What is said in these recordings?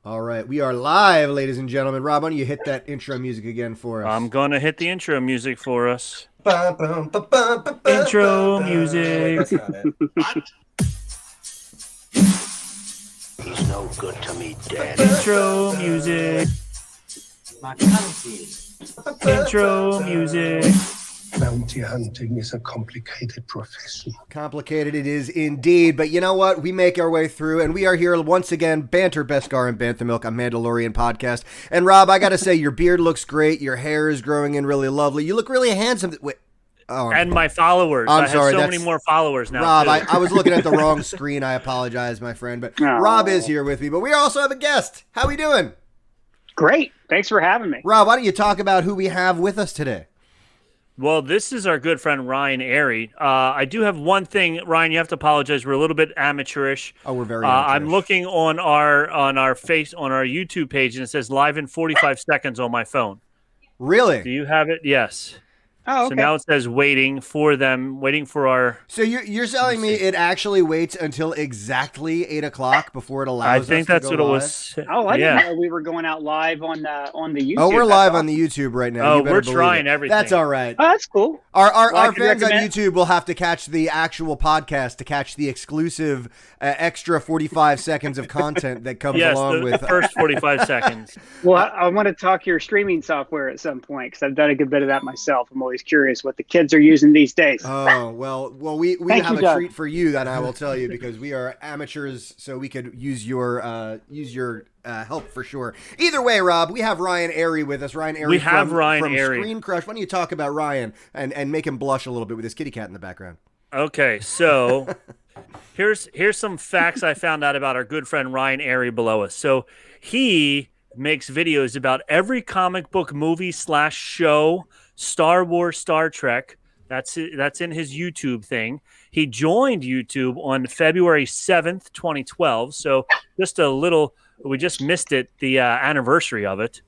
All right, we are live, ladies and gentlemen. Rob, why don't you hit that intro music again for us? I'm going to hit the intro music for us. Intro music. That's not it. What? He's no good to me, Daddy. Intro music. My country. Intro music. Bounty hunting is a complicated profession. Complicated it is indeed, but you know what? We make our way through, and we are here once again, Banter, Beskar, and Bantha Milk, a Mandalorian podcast. And Rob, I gotta say, your beard looks great. Your hair is growing in really lovely. You look really handsome. Wait. Oh, And my followers. I'm I have sorry, so that's- many more followers now. Rob, too. I was looking at the wrong screen. I apologize, my friend. But Rob is here with me, but we also have a guest. How we doing? Great. Thanks for having me. Rob, why don't you talk about who we have with us today? Well, this is our good friend Ryan Arey. I do have one thing, Ryan. You have to apologize. We're a little bit amateurish. Oh, we're very I'm amateurish. looking on our YouTube page, and it says live in 45 seconds on my phone. Really? Do you have it? Yes. Oh, okay. So now it says waiting for our. So you're telling me it actually waits until exactly 8 o'clock before it allows I think us to that's go what it live? was. I yeah. didn't know we were going out live on the YouTube. Oh, we're That's live awesome. on the YouTube right now. Oh, You better we're believe trying it. everything. That's all right. Oh, that's cool. Our Well, I our can fans on recommend- YouTube will have to catch the actual podcast to catch the exclusive extra 45 seconds of content that comes Yes, along the with. first 45 seconds. Well, I want to talk your streaming software at some point because I've done a good bit of that myself. I'm always curious what the kids are using these days. Oh we Thank have you, a Doug. treat for you that I will tell you because we are amateurs, so we could use your help for sure. Either way, Rob, we have Ryan Arey with us. Ryan Arey. We have from, Ryan from Arey. Screen Crush. Why don't you talk about Ryan and make him blush a little bit with his kitty cat in the background? Okay, so here's some facts I found out about our good friend Ryan Arey below us. So he makes videos about every comic book movie / show, Star Wars, Star Trek. That's in his YouTube thing. He joined YouTube on February 7th, 2012. So we just missed it, the anniversary of it.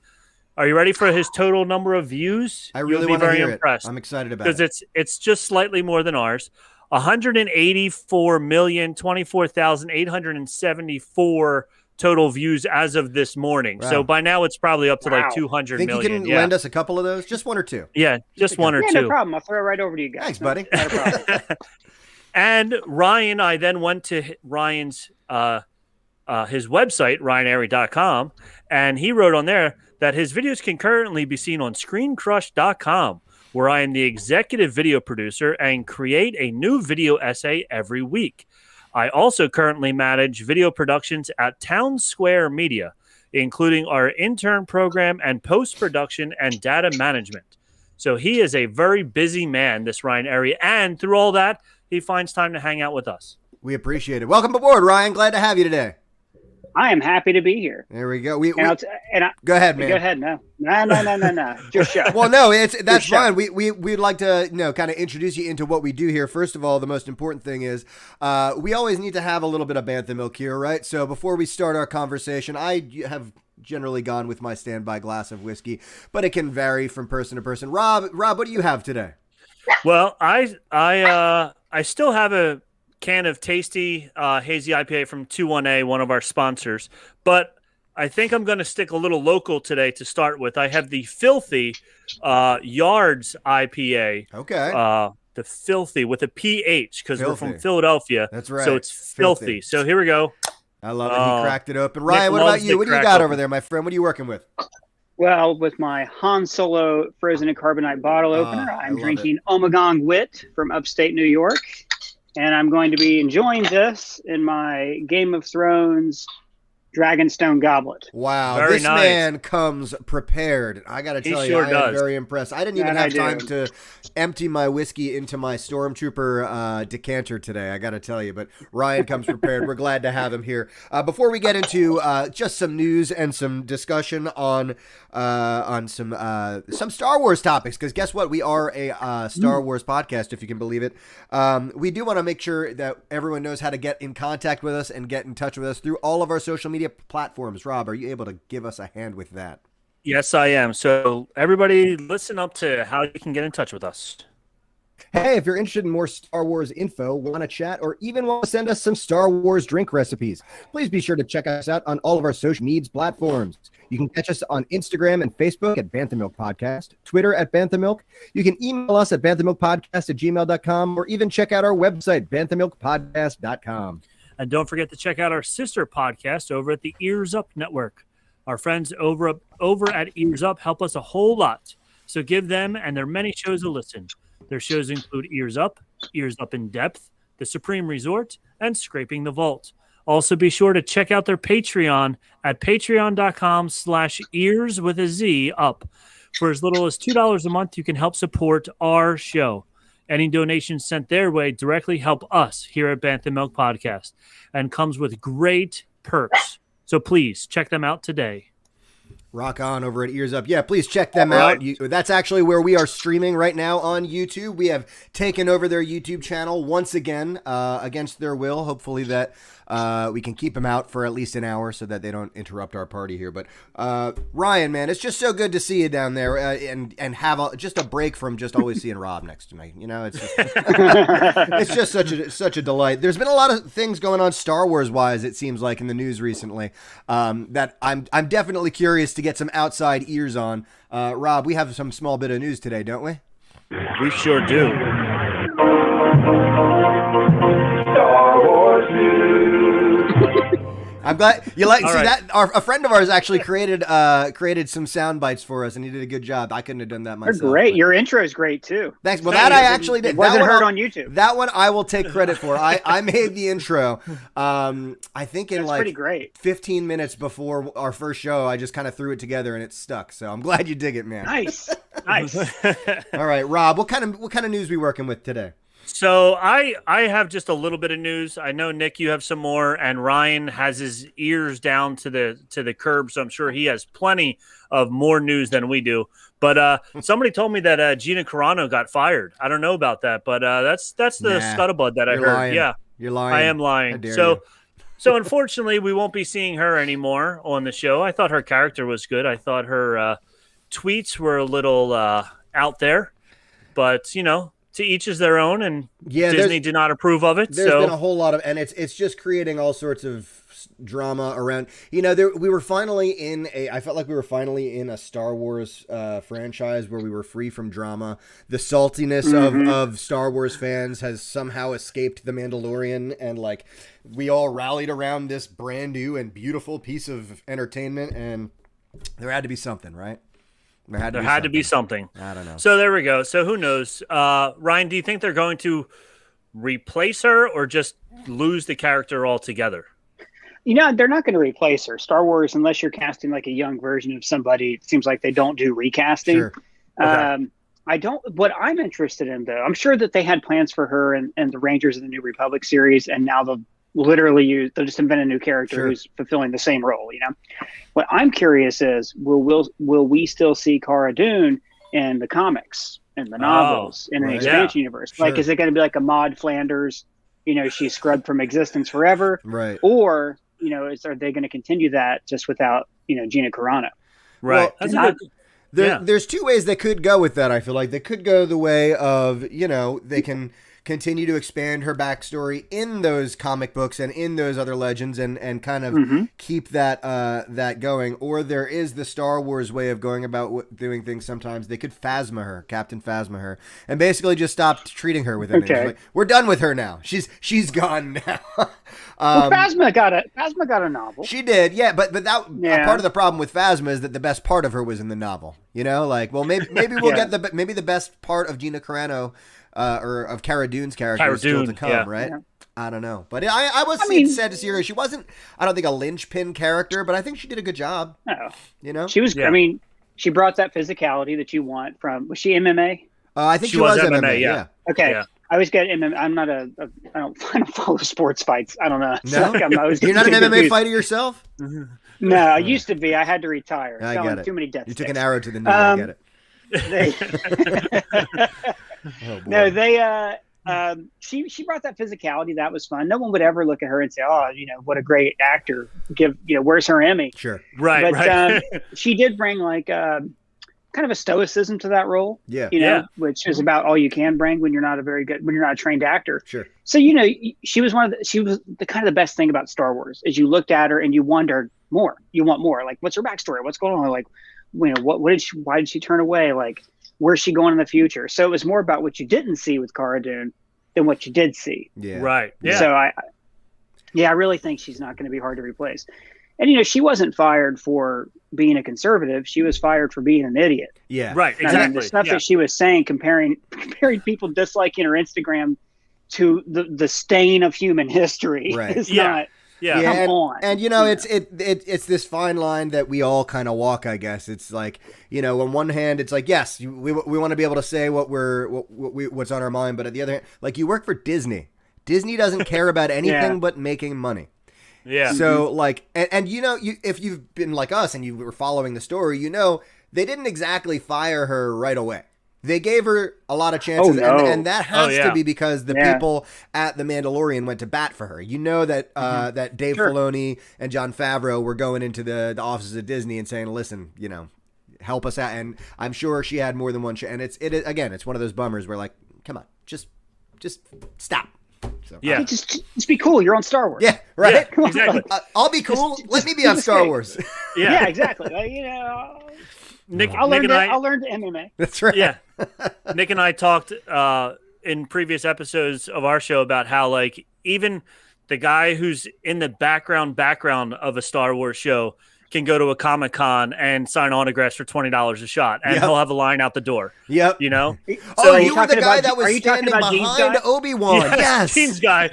Are you ready for his total number of views? I really You'll be want to very hear impressed. it. I'm excited about Because it. it's just slightly more than ours. 184,024,874 total views as of this morning. Wow. So by now it's probably up to Wow. like 200 Think million. you can yeah. lend us a couple of those? Just one or two. Yeah, just one or Yeah, two. no problem. I'll throw it right over to you guys. Thanks, buddy. Not a problem. And Ryan, I then went to Ryan's his website, ryanarey.com, and he wrote on there that his videos can currently be seen on screencrush.com, where I am the executive video producer and create a new video essay every week. I also currently manage video productions at Town Square Media, including our intern program and post-production and data management. So he is a very busy man, this Ryan Arey, and through all that, he finds time to hang out with us. We appreciate it. Welcome aboard, Ryan. Glad to have you today. I am happy to be here. There we go. Go ahead, man. Go ahead. No. Just show. Well, no, that's Sure. fine. We'd like to kind of introduce you into what we do here. First of all, the most important thing is we always need to have a little bit of Bantha milk here, right? So before we start our conversation, I have generally gone with my standby glass of whiskey, but it can vary from person to person. Rob, what do you have today? Well, I still have a can of tasty hazy IPA from 21A, one of our sponsors, but I think I'm going to stick a little local today to start with. I have the Filthy Yards IPA. Okay. The Filthy with a PH because we're from Filthy. Philadelphia. That's right. So it's filthy. So here we go. I love it. He cracked it open. Ryan, Nick what about loves you? the What do you crack got open. over there, my friend? What are you working with? Well, with my Han Solo frozen in carbonite bottle opener, I I'm love drinking Omegon Wit from upstate New York. And I'm going to be enjoying this in my Game of Thrones Dragonstone Goblet. Wow, Very this nice. man comes prepared. I got to He tell you, sure I am does. very impressed. I didn't even That have I time do. to empty my whiskey into my Stormtrooper decanter today. I got to tell you, but Ryan comes prepared. We're glad to have him here. Before we get into just some news and some discussion on some Star Wars topics, because guess what? We are a Star Wars podcast, if you can believe it. We do want to make sure that everyone knows how to get in contact with us and get in touch with us through all of our social media platforms. Rob, are you able to give us a hand with that? Yes, I am. So everybody listen up to how you can get in touch with us. Hey, if you're interested in more Star Wars info, want to chat, or even want to send us some Star Wars drink recipes, please be sure to check us out on all of our social media platforms. You can catch us on Instagram and Facebook at Bantha Milk Podcast, Twitter at Bantha Milk. You can email us at banthamilkpodcast@gmail.com, or even check out our website, banthamilkpodcast.com. And don't forget to check out our sister podcast over at the Earz-up Network. Our friends over at Earz-up help us a whole lot, so give them and their many shows a listen. Their shows include Earz-up, Earz-up in Depth, The Supreme Resort, and Scraping the Vault. Also, be sure to check out their Patreon at patreon.com/ears with a Z up. For as little as $2 a month, you can help support our show. Any donations sent their way directly help us here at Bantha Milk Podcast and comes with great perks. So please check them out today. Rock on over at Earz-up. Yeah, please check them out. That's actually where we are streaming right now on YouTube. We have taken over their YouTube channel once again, against their will. Hopefully that we can keep them out for at least an hour so that they don't interrupt our party here. But Ryan, man, it's just so good to see you down there and have just a break from just always seeing Rob next to me. You know, it's just, it's just such a delight. There's been a lot of things going on Star Wars wise, it seems like, in the news recently, that I'm definitely curious to get some outside ears on. Rob, we have some small bit of news today, don't we? We sure do. I'm glad you like. All See right. that a friend of ours actually created some sound bites for us, and he did a good job. I couldn't have done that myself. They're great. but- Your intro is great too. Thanks. Well, that I actually did. It wasn't That one heard I'll- on YouTube. That one I will take credit for. I made the intro. I think in That's pretty like great. 15 minutes before our first show, I just kind of threw it together and it stuck. So I'm glad you dig it, man. Nice, nice. All right, Rob. What kind of news we working with today? So I have just a little bit of news. I know, Nick, you have some more, and Ryan has his ears down to the curb, so I'm sure he has plenty of more news than we do. But somebody told me that Gina Carano got fired. I don't know about that, but that's the scuttlebutt that I You're heard. lying. Yeah, You're lying. I am How lying. dare So you. so unfortunately, we won't be seeing her anymore on the show. I thought her character was good. I thought her tweets were a little out there, but you know, to each is their own, and Yeah, Disney did not approve of it. There's So been a whole lot of, and it's just creating all sorts of drama around. You know, we were finally in I felt like we were finally in a Star Wars franchise where we were free from drama. The saltiness of Star Wars fans has somehow escaped The Mandalorian, and like we all rallied around this brand new and beautiful piece of entertainment, and there had to be something, right? There had to be something. I don't know. So there we go. So who knows? Ryan, do you think they're going to replace her or just lose the character altogether? You know, they're not going to replace her. Star Wars, unless you're casting like a young version of somebody, it seems like they don't do recasting. Sure. Okay. I don't. What I'm interested in, though, I'm sure that they had plans for her and the Rangers of the New Republic series, and now they'll they'll just invent a new character who's fulfilling the same role. You know, what I'm curious is, will we still see Cara Dune in the comics, in the novels, in an expansion universe? Sure. Like, is it going to be like a Maude Flanders? You know, she's scrubbed from existence forever, Right. or you know, are they going to continue that just without Gina Carano? Right. Well, That's There's two ways they could go with that. I feel like they could go the way of, they can continue to expand her backstory in those comic books and in those other legends and kind of keep that going. Or there is the Star Wars way of going about doing things sometimes. They could Phasma her, Captain Phasma her, and basically just stop treating her with anything. Okay. Like, we're done with her now. She's gone now. Well, Phasma got a novel. She did, yeah, but that Yeah. part of the problem with Phasma is that the best part of her was in the novel. Like, well, maybe we'll get the best part of Gina Carano or of Cara Dune's character is still to come, right? Yeah. I don't know, but I was sad to see her. She wasn't, I don't think, a linchpin character, but I think she did a good job. No. She was. Yeah. I mean, she brought that physicality that you want from. Was she MMA? I think She she was was MMA. MMA, Yeah. Okay. Yeah. I always get MMA. I'm not I don't follow sports fights. I don't know. No? Like, I'm always You're not an getting MMA confused. fiiter yourself? No, I used to be. I had to retire. I Selling get it. too many death You took sticks. an arrow to the knee. I get it. Oh, boy. No, they. She brought that physicality. That was fun. No one would ever look at her and say, "Oh, what a great actor." Where's her Emmy? Sure. Right. But right. she did bring like kind of a stoicism to that role. Yeah. Which is about all you can bring when you're not a trained actor. Sure. So she was the kind of the best thing about Star Wars is you looked at her and you wondered more. You want more. Like, what's her backstory? What's going on? Like, why did she turn away? Like, where's she going in the future? So it was more about what you didn't see with Cara Dune than what you did see. Yeah. Right. Yeah. So I really think she's not going to be hard to replace. And she wasn't fired for being a conservative; she was fired for being an idiot. Yeah, right. Exactly. I mean, the stuff that she was saying, comparing people disliking her Instagram to the stain of human history, right. is not. Yeah, come on. And it's this fine line that we all kind of walk. I guess it's like, on one hand, it's like, yes, we want to be able to say what's on our mind, but at the other hand, like, you work for Disney. Disney doesn't care about anything but making money. Yeah. So like, and if you've been like us and you were following the story, they didn't exactly fire her right away. They gave her a lot of chances, and that has to be because the people at The Mandalorian went to bat for her. That Dave Filoni and Jon Favreau were going into the offices of Disney and saying, listen, help us out. And I'm sure she had more than one chance. And it's one of those bummers where, like, come on, just stop. So, yeah, just be cool. You're on Star Wars. Yeah, right. Yeah, exactly. I'll be cool. Let me be on Star Wars. Yeah, exactly. I'll learn to MMA. That's right. Yeah, Nick and I talked in previous episodes of our show about how, like, even the guy who's in the background of a Star Wars show can go to a Comic-Con and sign autographs for $20 a shot, and he'll have a line out the door. Yep. So oh, you were the guy that was standing behind Obi-Wan. Yes. Jeans guy.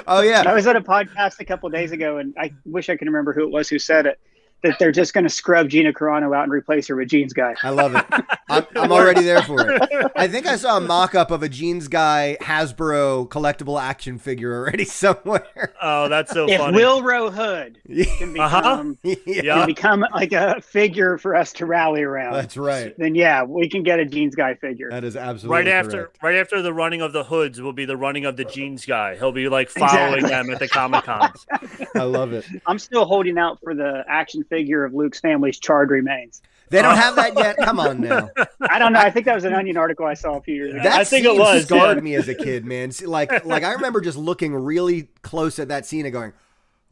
Oh, yeah. I was at a podcast a couple of days ago, and I wish I could remember who it was who said it, that they're just going to scrub Gina Carano out and replace her with Jeans Guy. I love it. I'm already there for it. I think I saw a mock-up of a Jeans Guy Hasbro collectible action figure already somewhere. Oh, that's so if funny. If Wilro Hood can become like a figure for us to rally around. That's right. Then we can get a Jeans Guy figure. That is absolutely correct. Right after the running of the hoods will be the running of the Jeans Guy. He'll be like following them at the Comic-Cons. I love it. I'm still holding out for the action figure of Luke's family's charred remains. They don't have that yet. Come on now. I don't know. I think that was an Onion article I saw a few years ago. That I think it was scarred me as a kid, man. See, like I remember just looking really close at that scene and going,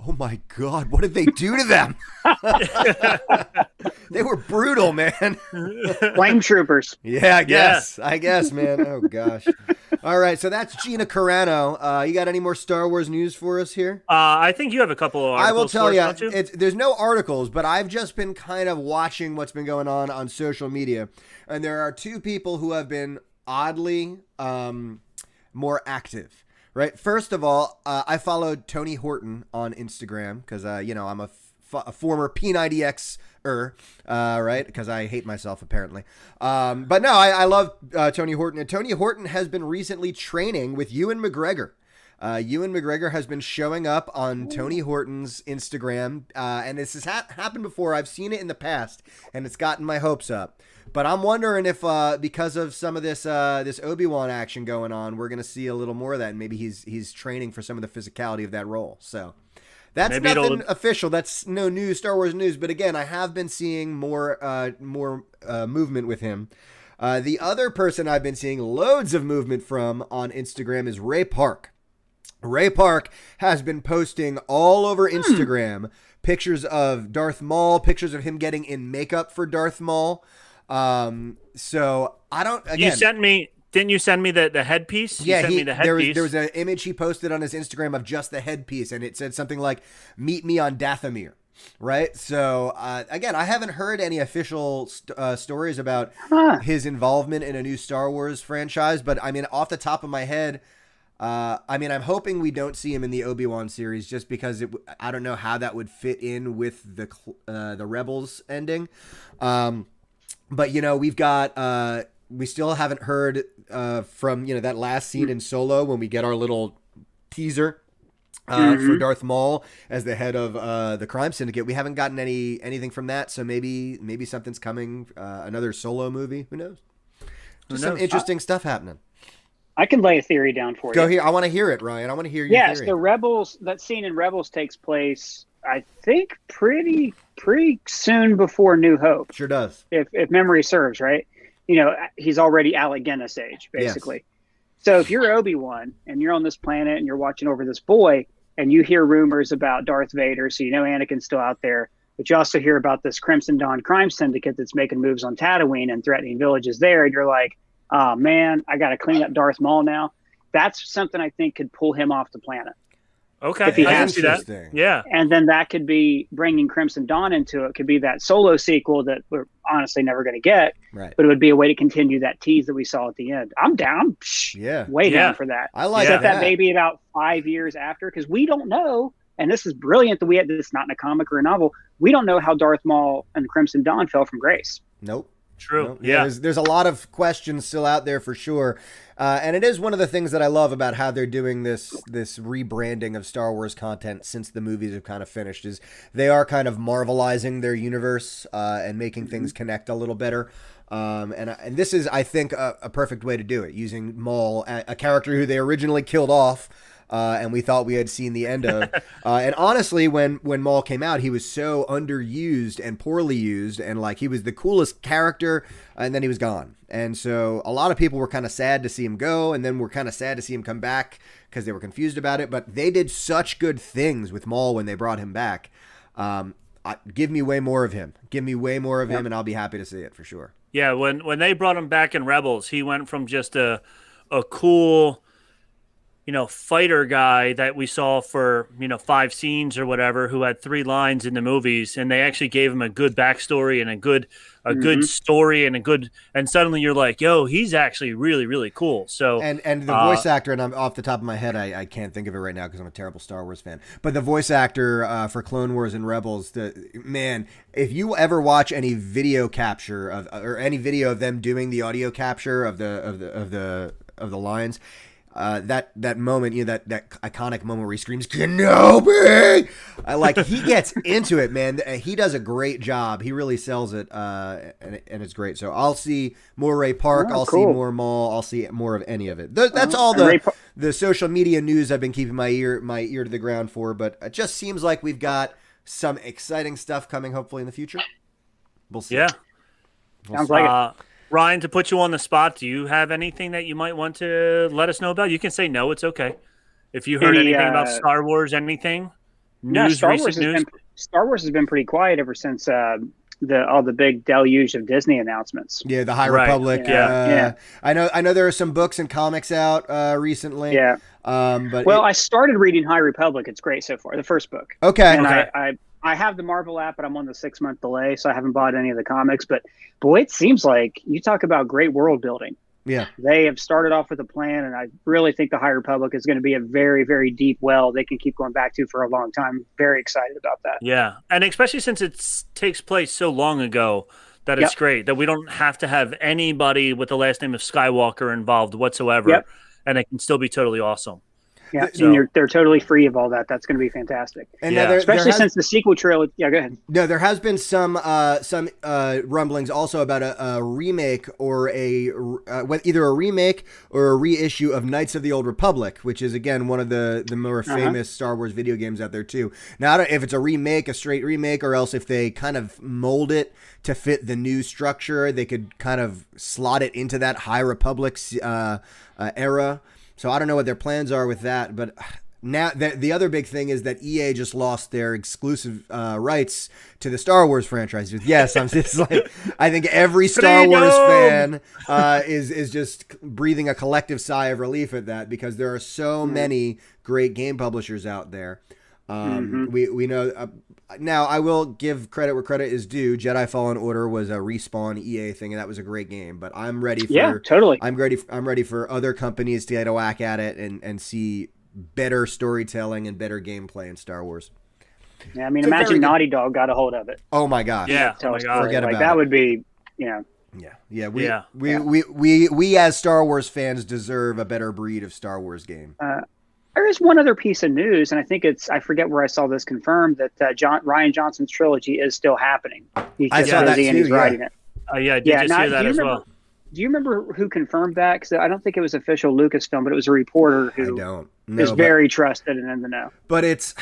"Oh my God, what did they do to them?" They were brutal, man. Flame troopers. Yeah, I guess, man. Oh gosh. All right, so that's Gina Carano. You got any more Star Wars news for us here? I think you have a couple of articles. I will tell you. There's no articles, but I've just been kind of watching what's been going on social media, and there are two people who have been oddly more active. Right. First of all, I followed Tony Horton on Instagram because, I'm a former P90X-er, right? Because I hate myself, apparently. But no, I love Tony Horton. And Tony Horton has been recently training with Ewan McGregor. Ewan McGregor has been showing up on Tony Horton's Instagram. And this has happened before. I've seen it in the past, and it's gotten my hopes up. But I'm wondering if, because of some of this Obi-Wan action going on, we're going to see a little more of that. And maybe he's training for some of the physicality of that role. So that's nothing official. That's no news, Star Wars news. But again, I have been seeing more movement with him. The other person I've been seeing loads of movement from on Instagram is Ray Park. Ray Park has been posting all over Instagram pictures of Darth Maul, pictures of him getting in makeup for Darth Maul. So I don't. Again, didn't you send me the headpiece? Yeah, there was an image he posted on his Instagram of just the headpiece, and it said something like "Meet me on Dathomir." Right. So again, I haven't heard any official stories about his involvement in a new Star Wars franchise, but I mean, off the top of my head, I'm hoping we don't see him in the Obi-Wan series, just because I don't know how that would fit in with the Rebels ending. But we've got we still haven't heard from that last scene in Solo when we get our little teaser for Darth Maul as the head of the crime syndicate. We haven't gotten anything from that, so maybe something's coming. Another Solo movie. Who knows? Just some interesting stuff happening. I can lay a theory down for you. Go here. I want to hear it, Ryan. I want to hear your theory. Yes, the Rebels. That scene in Rebels takes place I think pretty soon before New Hope, Sure does. if memory serves, right? You know, he's already Alec Guinness age, basically. So if you're Obi-Wan and you're on this planet and you're watching over this boy and you hear rumors about Darth Vader, so you know Anakin's still out there, but you also hear about this Crimson Dawn crime syndicate that's making moves on Tatooine and threatening villages there, and you're like, oh man, I got to clean up Darth Maul now. That's something I think could pull him off the planet. Okay, If he I can has see to. that. Yeah. And then that could be bringing Crimson Dawn into it. Could be that solo sequel that we're honestly never going to get. Right. But it would be a way to continue that tease that we saw at the end. I'm down. Yeah. Way Yeah. down for that. I like Set that. that maybe about 5 years after, because we don't know. And this is brilliant that we had this not in a comic or a novel. We don't know how Darth Maul and Crimson Dawn fell from grace. Nope. True. Nope. Yeah. There's a lot of questions still out there for sure. And it is one of the things that I love about how they're doing this rebranding of Star Wars content since the movies have kind of finished, is they are kind of marvelizing their universe and making things connect a little better. And this is, I think, a perfect way to do it, using Maul, a character who they originally killed off. And we thought we had seen the end of. And honestly, when Maul came out, he was so underused and poorly used, and like he was the coolest character, and then he was gone. And so a lot of people were kind of sad to see him go, and then were kind of sad to see him come back because they were confused about it. But they did such good things with Maul when they brought him back. Give me way more of him. Give me way more of him, and I'll be happy to see it for sure. Yeah, when they brought him back in Rebels, he went from just a cool, fighter guy that we saw for, 5 scenes or whatever, who had 3 lines in the movies, and they actually gave him a good backstory and a good story and suddenly you're like, yo, he's actually really, really cool. So and the voice actor, and I'm off the top of my head, I can't think of it right now because I'm a terrible Star Wars fan, but the voice actor for Clone Wars and Rebels, if you ever watch any video capture or any video of them doing the audio capture of the lines, that moment, that iconic moment where he screams Kenobi, he gets into it, man. He does a great job. He really sells it, and it's great. So I'll see more Ray Park. I'll see more Maul. I'll see more of any of it. That's all the social media news I've been keeping my ear to the ground for. But it just seems like we've got some exciting stuff coming. Hopefully in the future, we'll see. Yeah, Sounds like it. Ryan, to put you on the spot, do you have anything that you might want to let us know about? You can say no, it's okay. If you heard anything about Star Wars, anything? Star Wars has been pretty quiet ever since all the big deluge of Disney announcements. Yeah, the High Republic. Yeah. I know there are some books and comics out recently. Yeah. But I started reading High Republic. It's great so far. The first book. Okay. And I have the Marvel app, but I'm on the 6-month delay, so I haven't bought any of the comics. But boy, it seems like you talk about great world building. Yeah. They have started off with a plan, and I really think the High Republic is going to be a very, very deep well they can keep going back to for a long time. Very excited about that. Yeah, and especially since it takes place so long ago, that it's great that we don't have to have anybody with the last name of Skywalker involved whatsoever, and it can still be totally awesome. Yeah, and they're totally free of all that. That's going to be fantastic. And especially since the sequel trilogy. Yeah, go ahead. No, there has been some rumblings also about a remake or either a remake or a reissue of Knights of the Old Republic, which is again one of the more famous Star Wars video games out there too. Now, I don't know if it's a straight remake, or else if they kind of mold it to fit the new structure, they could kind of slot it into that High Republic era. So I don't know what their plans are with that, but now the other big thing is that EA just lost their exclusive rights to the Star Wars franchise. Yes, I'm just like, I think every Star Wars fan is just breathing a collective sigh of relief at that, because there are so many great game publishers out there. We know now. I will give credit where credit is due. Jedi Fallen Order was a Respawn EA thing, and that was a great game. But I'm ready for totally. I'm ready for other companies to get a whack at it and see better storytelling and better gameplay in Star Wars. Yeah, I mean, imagine Naughty Dog got a hold of it. Oh my gosh! Yeah, forget about that. It. Would be We as Star Wars fans deserve a better breed of Star Wars game. There is one other piece of news, and I think I forget where I saw this confirmed, that Ryan Johnson's trilogy is still happening. He's just busy and he's writing it. I did just hear that as well. Do you remember who confirmed that? Because I don't think it was official Lucasfilm, but it was a reporter who is very trusted and in the know. But it's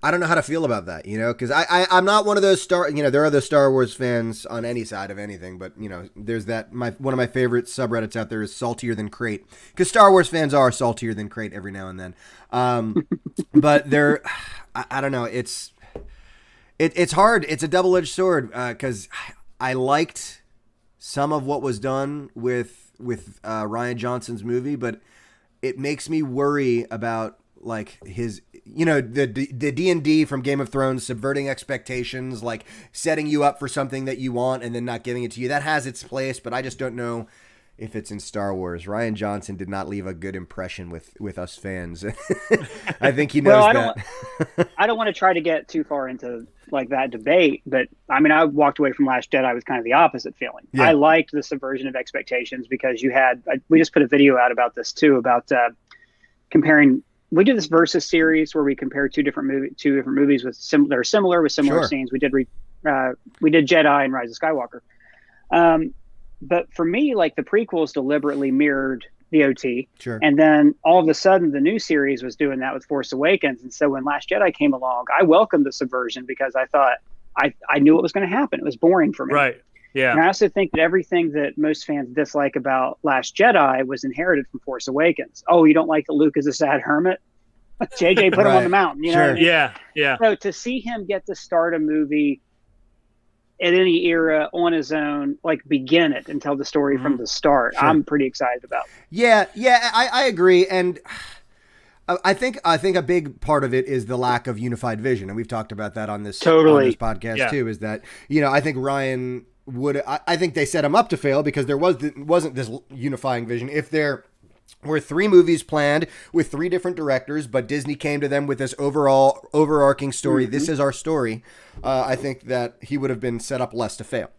I don't know how to feel about that, because I'm not one of those there are the Star Wars fans on any side of anything, but there's that one of my favorite subreddits out there is Saltier Than Crate, because Star Wars fans are saltier than Crate every now and then. But I don't know, it's hard. It's a double-edged sword, because I liked some of what was done with Rian Johnson's movie, but it makes me worry about like his, the D&D from Game of Thrones, subverting expectations, like setting you up for something that you want and then not giving it to you. That has its place, but I just don't know if it's in Star Wars. Rian Johnson did not leave a good impression with us fans. I think he knows that. I don't want to try to get too far into like that debate, but I mean, I walked away from Last Jedi with kind of the opposite feeling. Yeah. I liked the subversion of expectations because we just put a video out about this too, about comparing. We did this Versus series where we compared two different movies with similar sure. scenes. We did Jedi and Rise of Skywalker. But for me, like the prequels deliberately mirrored the OT. Sure. And then all of a sudden the new series was doing that with Force Awakens. And so when Last Jedi came along, I welcomed the subversion because I thought I knew what was going to happen. It was boring for me. Right. Yeah. And I also think that everything that most fans dislike about Last Jedi was inherited from Force Awakens. Oh, you don't like that Luke is a sad hermit? JJ put him on the mountain. You know what I mean? Yeah. Yeah. So to see him get to start a movie at any era on his own, like begin it and tell the story from the start, sure. I'm pretty excited about. Yeah, I agree, and I think a big part of it is the lack of unified vision, and we've talked about that on this podcast too. Is that I think Ryan would. I think they set him up to fail because there wasn't this unifying vision. If there were 3 movies planned with 3 different directors, but Disney came to them with this overarching story. Mm-hmm. This is our story. I think that he would have been set up less to fail.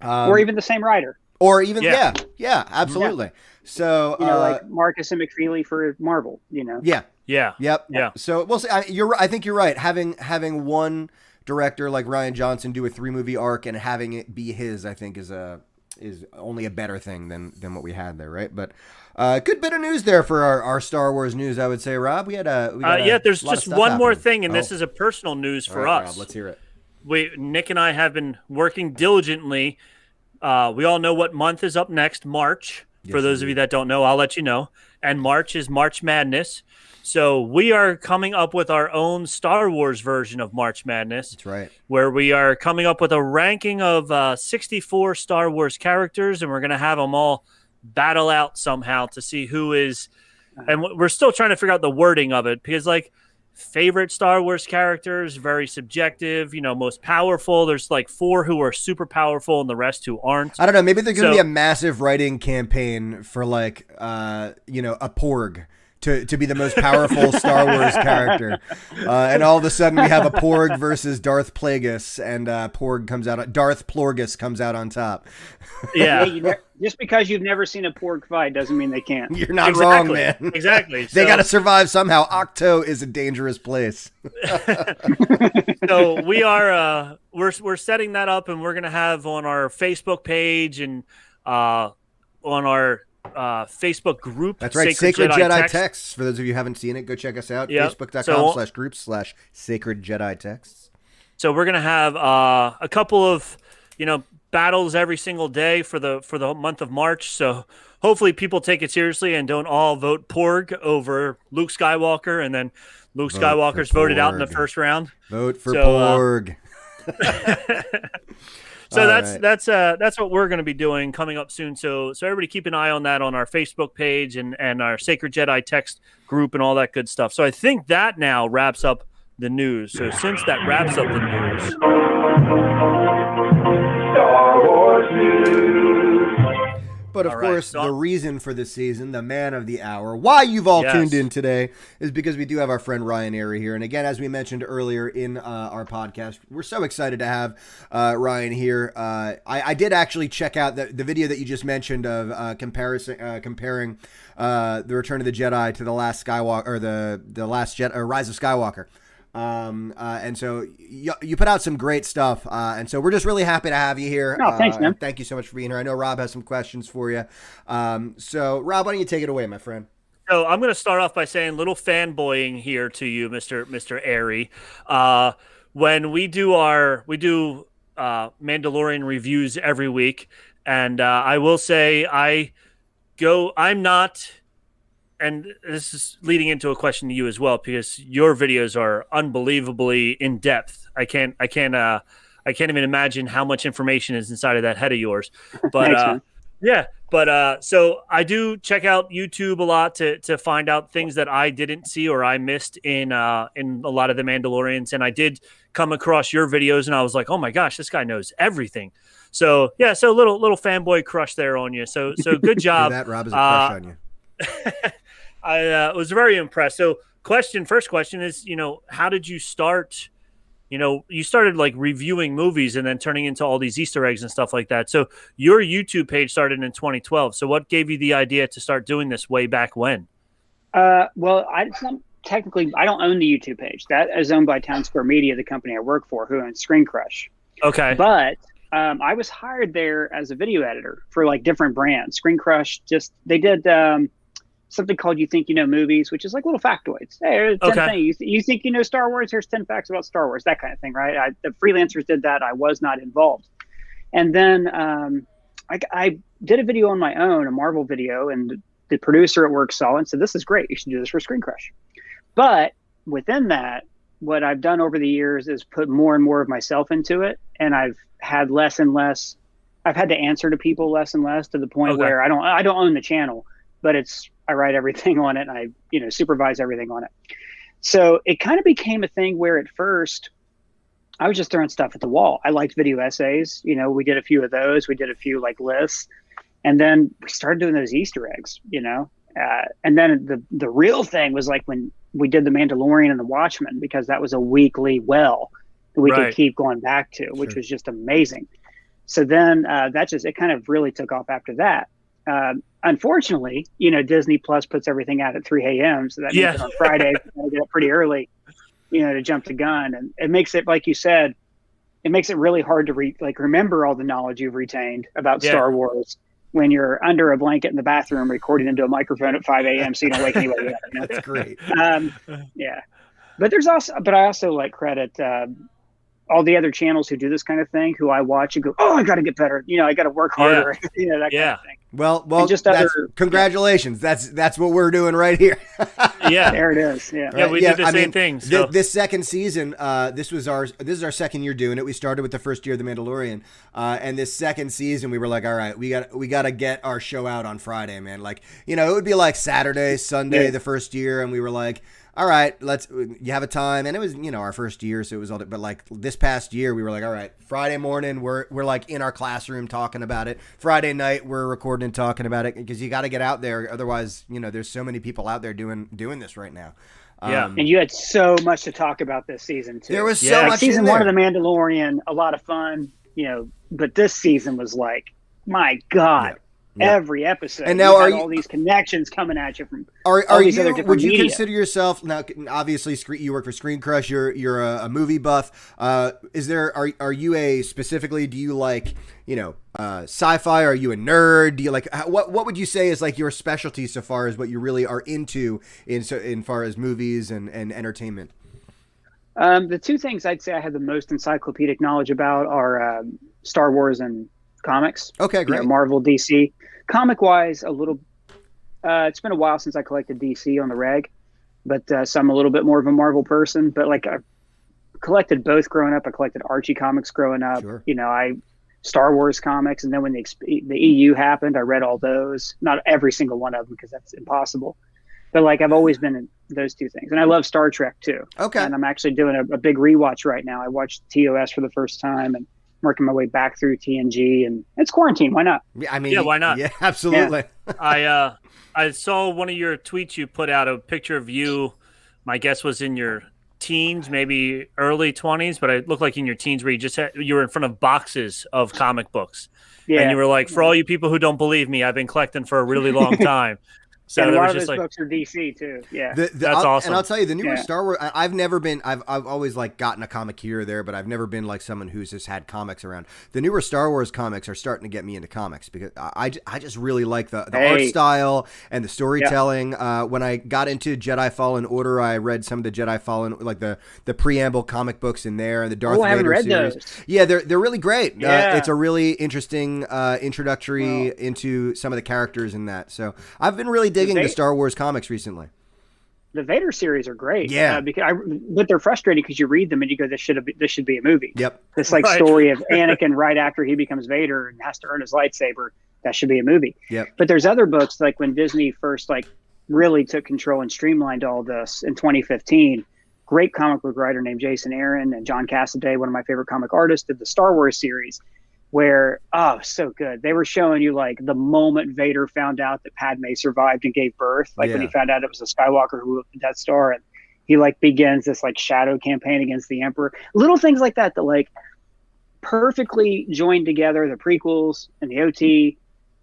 Or even the same writer. Or even, yeah, absolutely. Yeah. So, like Marcus and McFeely for Marvel, Yeah. Yep. Yeah. So we'll see. I think you're right. Having one director like Rian Johnson do a 3-movie arc and having it be his, I think is only a better thing than what we had there, right? But good bit of news there for our Star Wars news, I would say, Rob. There's just one more thing, and this is a personal news for us. Rob, let's hear it. Nick and I have been working diligently. We all know what month is up next, March. For those of you that don't know, I'll let you know. And March is March Madness. So we are coming up with our own Star Wars version of March Madness. That's right. Where we are coming up with a ranking of 64 Star Wars characters, and we're going to have them all battle out somehow to see who is. And we're still trying to figure out the wording of it because, like, favorite Star Wars characters, very subjective, most powerful. There's like 4 who are super powerful and the rest who aren't. I don't know. Maybe there's going to be a massive writing campaign for like, a Porg. To be the most powerful Star Wars character. And all of a sudden we have a Porg versus Darth Plagueis, and Darth Plorgus comes out on top. Yeah. Just because you've never seen a Porg fight doesn't mean they can't. You're not wrong, man. Exactly. They got to survive somehow. Octo is a dangerous place. So we are we're setting that up, and we're going to have on our Facebook page and on our Facebook group. That's right. Sacred Jedi Texts. For those of you who haven't seen it, go check us out. Yep. Facebook.com/groups/Sacred Jedi Texts. So we're going to have a couple of, battles every single day for the month of March. So hopefully people take it seriously and don't all vote Porg over Luke Skywalker, and then Luke Skywalker's voted out in the first round. Vote for Porg. So that's what we're going to be doing coming up soon. So everybody keep an eye on that on our Facebook page and our Sacred Jedi text group and all that good stuff. So I think that now wraps up the news. So since that wraps up the news, Star Wars news. But of course, the reason for this season, the man of the hour, why you've all tuned in today, is because we do have our friend Ryan Arey here. And again, as we mentioned earlier in our podcast, we're so excited to have Ryan here. I did actually check out the video that you just mentioned of comparing the Return of the Jedi to the Last Skywalker, or the Last Jedi, or Rise of Skywalker. And so you put out some great stuff. And so we're just really happy to have you here. No, thanks, man. Thank you so much for being here. I know Rob has some questions for you. So Rob, why don't you take it away, my friend? So I'm going to start off by saying little fanboying here to you, Mr. Arey. When we do Mandalorian reviews every week, and I will say I'm not, and this is leading into a question to you as well, because your videos are unbelievably in depth. I can't even imagine how much information is inside of that head of yours. But Thanks, man. so I do check out YouTube a lot to find out things that I didn't see or I missed in a lot of the Mandalorians, and I did come across your videos, and I was like, oh my gosh, this guy knows everything. So yeah, so little fanboy crush there on you. So good job. That Rob is a crush on you. I was very impressed. So first question is, how did you start? You started like reviewing movies and then turning into all these Easter eggs and stuff like that. So your YouTube page started in 2012. So what gave you the idea to start doing this way back when? Well, technically, I don't own the YouTube page. That is owned by Town Square Media, the company I work for, who owns Screen Crush. Okay. But I was hired there as a video editor for like different brands. Screen Crush they did something called You Think You Know Movies, which is like little factoids. Hey, here's 10 things. You think you know Star Wars? Here's 10 facts about Star Wars, that kind of thing, right? The freelancers did that. I was not involved. And then I did a video on my own, a Marvel video, and the producer at work saw it and said, this is great. You should do this for Screen Crush. But within that, what I've done over the years is put more and more of myself into it. And I've had less and less. I've had to answer to people less and less, to the point where I don't own the channel, but I write everything on it, and I supervise everything on it. So it kind of became a thing where at first I was just throwing stuff at the wall. I liked video essays. We did a few of those. We did a few like lists, and then we started doing those Easter eggs. And then the real thing was like when we did the Mandalorian and the Watchmen, because that was a weekly well that we could keep going back to, which was just amazing. So then it kind of really took off after that. Unfortunately, Disney Plus puts everything out at 3 a.m. So that means that on Friday, I get up pretty early, to jump the gun. And it makes it, like you said, it makes it really hard to remember all the knowledge you've retained about Star Wars when you're under a blanket in the bathroom recording into a microphone at 5 a.m. so you don't wake anybody up. That's great. Yeah. But I also like credit all the other channels who do this kind of thing, who I watch and go, oh, I got to get better. I got to work harder. That kind of thing. Well, congratulations. That's what we're doing right here. There it is. Yeah. Yeah, we did the same thing. So. This second season, this is our second year doing it. We started with the first year of The Mandalorian, and this second season we were like, all right, we got to get our show out on Friday, man. Like, it would be like Saturday, Sunday the first year, and we were like, all right, you have a time. And it was, our first year, so it was all, but like this past year, we were like, all right, Friday morning, we're like in our classroom talking about it. Friday night, we're recording and talking about it, because you got to get out there. Otherwise, there's so many people out there doing this right now. And you had so much to talk about this season too. There was so much. Season 1 of The Mandalorian, a lot of fun, but this season was like, my God. Every episode, and now all these connections coming at you from all these other different would you media. consider yourself now? Obviously, you work for Screen Crush. You're a movie buff. Are you do you like sci-fi? Are you a nerd? Do you like what would you say is like your specialty so far as what you really are into in far as movies and entertainment? The two things I'd say I have the most encyclopedic knowledge about are Star Wars and comics. Okay, great. Marvel, DC. Comic wise, a little. It's been a while since I collected DC on the reg, but so I'm a little bit more of a Marvel person. But like I collected both growing up. I collected Archie comics growing up. Sure. I Star Wars comics, and then when the EU happened, I read all those. Not every single one of them, because that's impossible. But like I've always been in those two things, and I love Star Trek too. Okay. And I'm actually doing a big rewatch right now. I watched TOS for the first time, and working my way back through TNG, and it's quarantine. Why not? Yeah, I mean, why not? Yeah, absolutely. Yeah. I saw one of your tweets. You put out a picture of you. My guess was in your teens, maybe early 20s, but it looked like in your teens where you were in front of boxes of comic books. Yeah. And you were like, for all you people who don't believe me, I've been collecting for a really long time. So and a there lot was of just those like, books are DC too. Yeah. That's awesome. And I'll tell you, the newer Yeah. Star Wars, I've never been, I've always like gotten a comic here or there, but I've never been like someone who's just had comics around. The newer Star Wars comics are starting to get me into comics because I just really like the art style and the storytelling. When I got into Jedi Fallen Order, I read some of the Jedi Fallen, like the preamble comic books in there and the Darth I haven't Vader read series. those. Yeah, they're really great. Yeah. It's a really interesting introductory into some of the characters in that. So I've been really digging the Star Wars comics recently. The Vader series are great. Yeah. But they're frustrating because you read them and you go, this should be a movie. Yep. This like Right. story of Anakin right after he becomes Vader and has to earn his lightsaber. That should be a movie. Yep. But there's other books like when Disney first like really took control and streamlined all this in 2015. Great comic book writer named Jason Aaron and John Cassaday, one of my favorite comic artists, did the Star Wars series. Where, so good. They were showing you like the moment Vader found out that Padme survived and gave birth, like when he found out it was a Skywalker who lit the Death Star, and he like begins this like shadow campaign against the Emperor. Little things like that like perfectly join together the prequels and the OT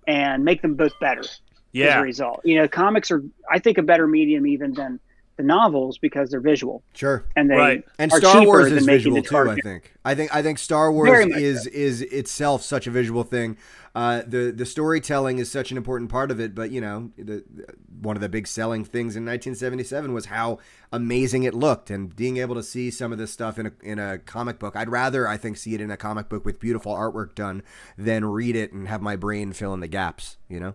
and make them both better as a result. You know, comics are, I think, a better medium even than the novels because they're visual. Sure. And they and are Star Wars cheaper is than making visual the too, cartoon. I think Star Wars is itself such a visual thing. The storytelling is such an important part of it, but you know, one of the big selling things in 1977 was how amazing it looked, and being able to see some of this stuff in a comic book. I'd rather, I think, see it in a comic book with beautiful artwork done than read it and have my brain fill in the gaps, you know?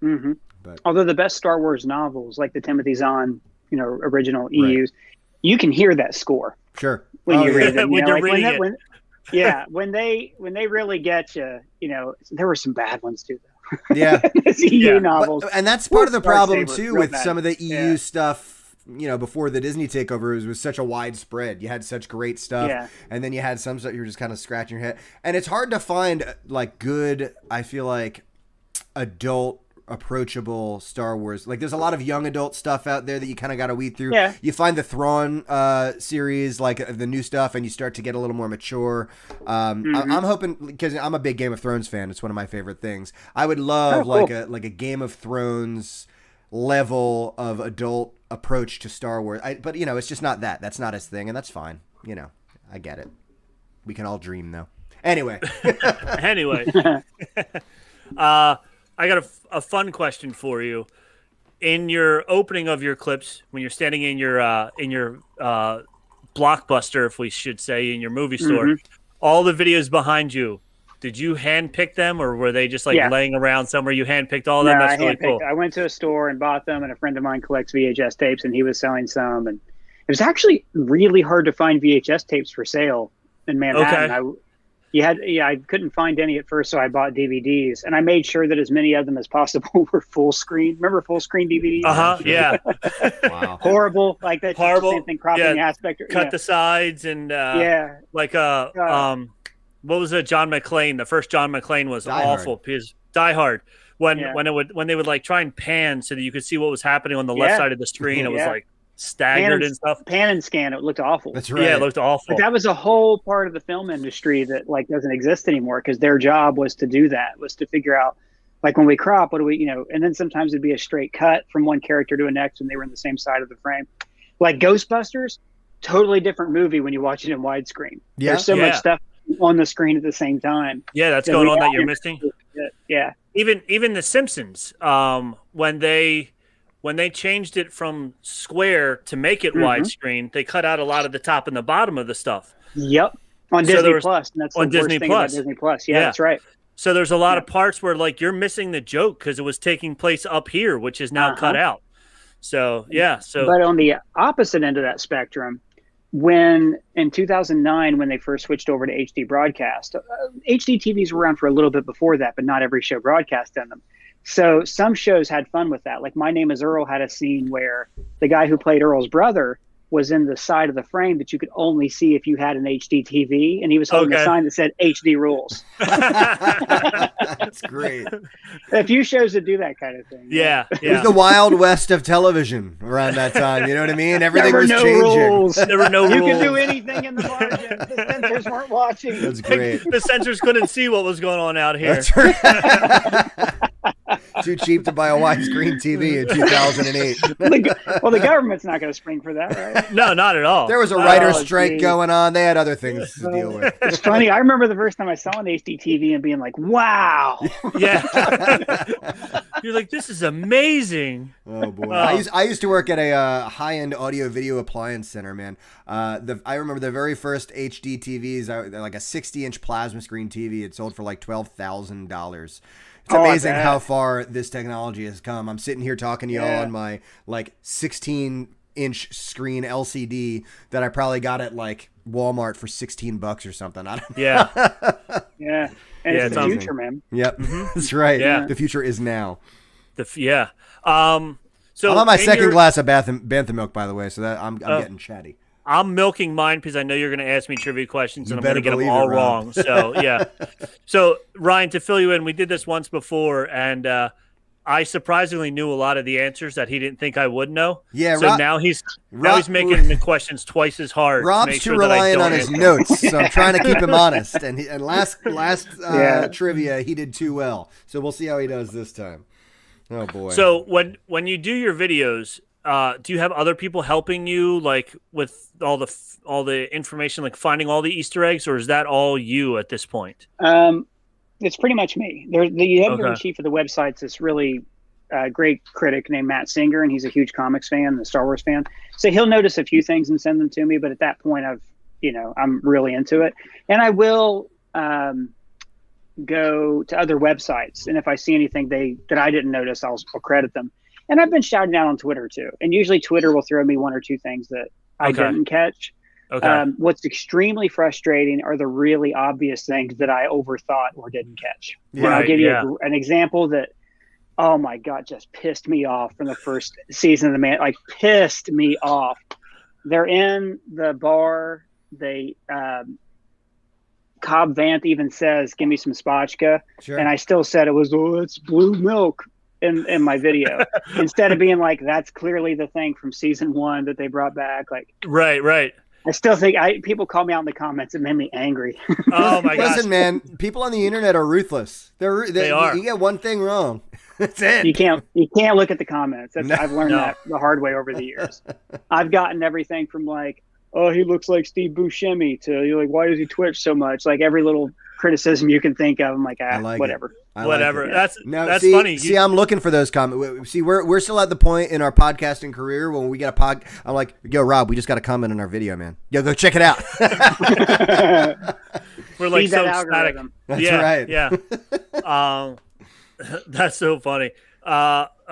Mm-hmm. But although the best Star Wars novels, like the Timothy Zahn, original EUs, you can hear that score. Sure. When you read them, when you know, you're like reading when when they really get you, you know, there were some bad ones too, though. Yeah. EU novels, and that's part of the problem Darth Saber, too real with bad. some of the EU stuff. You know, before the Disney takeover, it was such a widespread. You had such great stuff, and then you had some stuff you were just kind of scratching your head. And it's hard to find like good, I feel like, adult, approachable Star Wars. Like there's a lot of young adult stuff out there that you kind of got to weed through. Yeah. You find the Thrawn series, like the new stuff, and you start to get a little more mature. I'm hoping, because I'm a big Game of Thrones fan. It's one of my favorite things. I would love like a Game of Thrones level of adult approach to Star Wars. But you know, it's just not that. That's not his thing, and that's fine. You know, I get it. We can all dream though. Anyway. I got a fun question for you. In your opening of your clips, when you're standing in your Blockbuster, if we should say, in your movie store, all the videos behind you, did you handpick them, or were they just like laying around somewhere? You handpicked all of them? That's really cool. I went to a store and bought them, and a friend of mine collects VHS tapes, and he was selling some. And it was actually really hard to find VHS tapes for sale in Manhattan. Okay. I couldn't find any at first, so I bought DVDs, and I made sure that as many of them as possible were full screen. Remember full screen DVDs? Yeah. Wow. Horrible, like that. Horrible. Same thing, cropping aspect. Cut the sides and like what was it? John McClane. The first John McClane was awful. Because Die Hard. When they would like try and pan so that you could see what was happening on the left side of the screen, it was like staggered and stuff. Pan and scan, it looked awful. That's right. Yeah, it looked awful. But that was a whole part of the film industry that like doesn't exist anymore, because their job was to do that, was to figure out, like when we crop, what do we, you know, and then sometimes it'd be a straight cut from one character to the next when they were in the same side of the frame. Like Ghostbusters, totally different movie when you watch it in widescreen. Yeah. There's so much stuff on the screen at the same time. Yeah, that's going on that you're missing. Yeah. Even The Simpsons, when they changed it from square to make it widescreen, they cut out a lot of the top and the bottom of the stuff. Yep. On Disney Plus. And that's on the worst Disney thing Plus. about Disney Plus. Yeah, that's right. So there's a lot of parts where like you're missing the joke because it was taking place up here, which is now cut out. So but on the opposite end of that spectrum, when in 2009, when they first switched over to HD broadcast, HD TVs were around for a little bit before that, but not every show broadcast in them. So some shows had fun with that. Like My Name is Earl had a scene where the guy who played Earl's brother was in the side of the frame that you could only see if you had an HD TV, and he was holding a sign that said HD rules. That's great. A few shows that do that kind of thing. Yeah. It was the Wild West of television around that time. You know what I mean? Everything was changing. Rules. There were no rules. You could do anything in the margin. The censors weren't watching. That's great. The censors couldn't see what was going on out here. That's right. Too cheap to buy a widescreen TV in 2008. Well, the government's not going to spring for that, right? No, not at all. There was a writer's Oh, strike geez. going on. They had other things to deal with. It's funny. I remember the first time I saw an HD TV and being like, "Wow!" Yeah. You're like, this is amazing. Oh boy, I used to work at a high-end audio video appliance center, man. I remember the very first HD TVs, like a 60-inch plasma screen TV. It sold for like $12,000. It's amazing how far this technology has come. I'm sitting here talking to y'all on my like 16-inch screen LCD that I probably got at like Walmart for $16 or something. I don't know. Yeah. Yeah, and Yeah, it's the amazing. future, man. Yep, that's right. Yeah. The future is now. Yeah. So I'm on my in second your- glass of Bantha milk, by the way, so that I'm getting chatty. I'm milking mine because I know you're going to ask me trivia questions, You and I'm going to better get them believe all it, Rob. wrong. So, yeah. So, Ryan, to fill you in, we did this once before, and I surprisingly knew a lot of the answers that he didn't think I would know. Yeah, So now he's making the questions twice as hard. to Rob's make too sure that I reliant don't on his answer. notes, so I'm trying to keep him honest. And last trivia, he did too well. So we'll see how he does this time. Oh boy. So when you do your videos, do you have other people helping you, like with all the information, like finding all the Easter eggs, or is that all you at this point? It's pretty much me. The editor in Okay. chief of the website's this really great critic named Matt Singer, and he's a huge comics fan, a Star Wars fan. So he'll notice a few things and send them to me. But at that point, I'm really into it, and I will go to other websites, and if I see anything that I didn't notice, I'll credit them. And I've been shouting out on Twitter too, and usually Twitter will throw me one or two things that I Okay. didn't catch. Okay. What's extremely frustrating are the really obvious things that I overthought or didn't catch. And I'll Right, give you yeah. an example that, oh my God, just pissed me off from the first season of like pissed me off. They're in the bar. They, Cobb Vanth even says, "Give me some spotchka." Sure. And I still said it was, "Oh, it's blue milk." In my video, instead of being like, that's clearly the thing from season 1 that they brought back. Like, Right. I still think people call me out in the comments. It made me angry. Oh my gosh. Listen, man, people on the internet are ruthless. They are. You get one thing wrong, that's it. You can't look at the comments. No. I've learned that the hard way over the years. I've gotten everything from like, "Oh, he looks like Steve Buscemi," to you're like, "Why does he twitch so much?" Like every little criticism you can think of. I'm like, I like whatever. it. I like Whatever. it. That's see, funny. See, I'm looking for those comments. See, we're still at the point in our podcasting career when we get a I'm like, "Yo, Rob, we just got a comment on our video, man. Yo, go check it out." We're like Feed so that ecstatic. algorithm. That's Yeah, right. Yeah. That's so funny.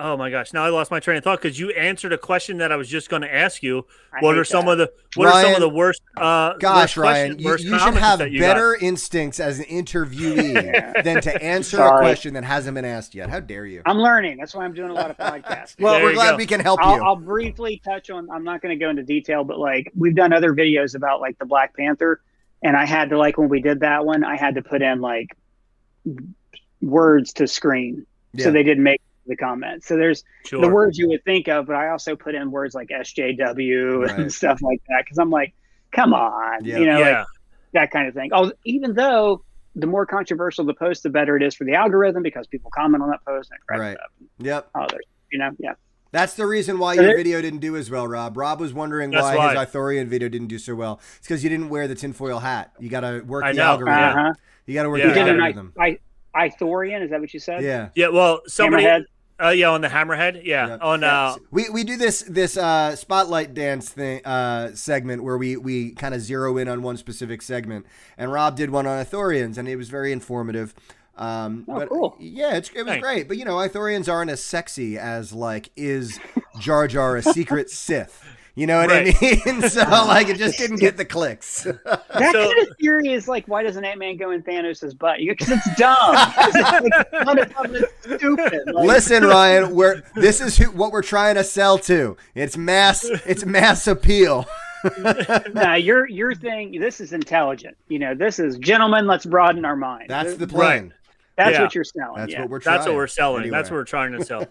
Oh my gosh! Now I lost my train of thought because you answered a question that I was just going to ask you. What hate are some that. of the Ryan, worst? Gosh, worst Ryan, questions, you worst should comments have that you better got? instincts as an interviewee than to answer a Sorry. question that hasn't been asked yet. How dare you? I'm learning. That's why I'm doing a lot of podcasts. Well, There we're you glad go. we can help you. I'll briefly touch on. I'm not going to go into detail, but like we've done other videos about like the Black Panther, and I had to like when we did that one, I had to put in like words to screen, Yeah. so they didn't make the comments. So there's Sure. the words you would think of, but I also put in words like SJW Right. and stuff like that because I'm like, come on, Yeah. like that kind of thing. Oh, even though the more controversial the post, the better it is for the algorithm because people comment on that post and it cracks Right. up. Yep. Oh, there's, yeah. That's the reason why So your there- video didn't do as well, Rob. Rob was wondering That's why why. his Ithorian video didn't do so well. It's because you didn't wear the tinfoil hat. You got to work I the know. algorithm. Uh-huh. You got to work Yeah. You the did an algorithm. Ithorian, is that what you said? Yeah. Yeah. Well, somebody. Hammerhead? On the Hammerhead. Yeah. Yeah. On. We do this spotlight dance thing segment where we kind of zero in on one specific segment, and Rob did one on Ithorians, and it was very informative. But cool. Yeah, it was Thanks. great. But Ithorians aren't as sexy as like is Jar Jar a secret Sith. You know what Right. I mean? So like it just didn't get the clicks. That So- kind of theory is like, why doesn't Ant-Man go in Thanos' butt? Because it's dumb. It's stupid. Like, Listen, Ryan, this is what we're trying to sell to. It's mass appeal. nah, your thing. This is intelligent. This is gentlemen. Let's broaden our minds. That's the plan. That's Yeah. what you're selling. That's yeah. what we're trying. That's what we're selling. Anyway. That's what we're trying to sell.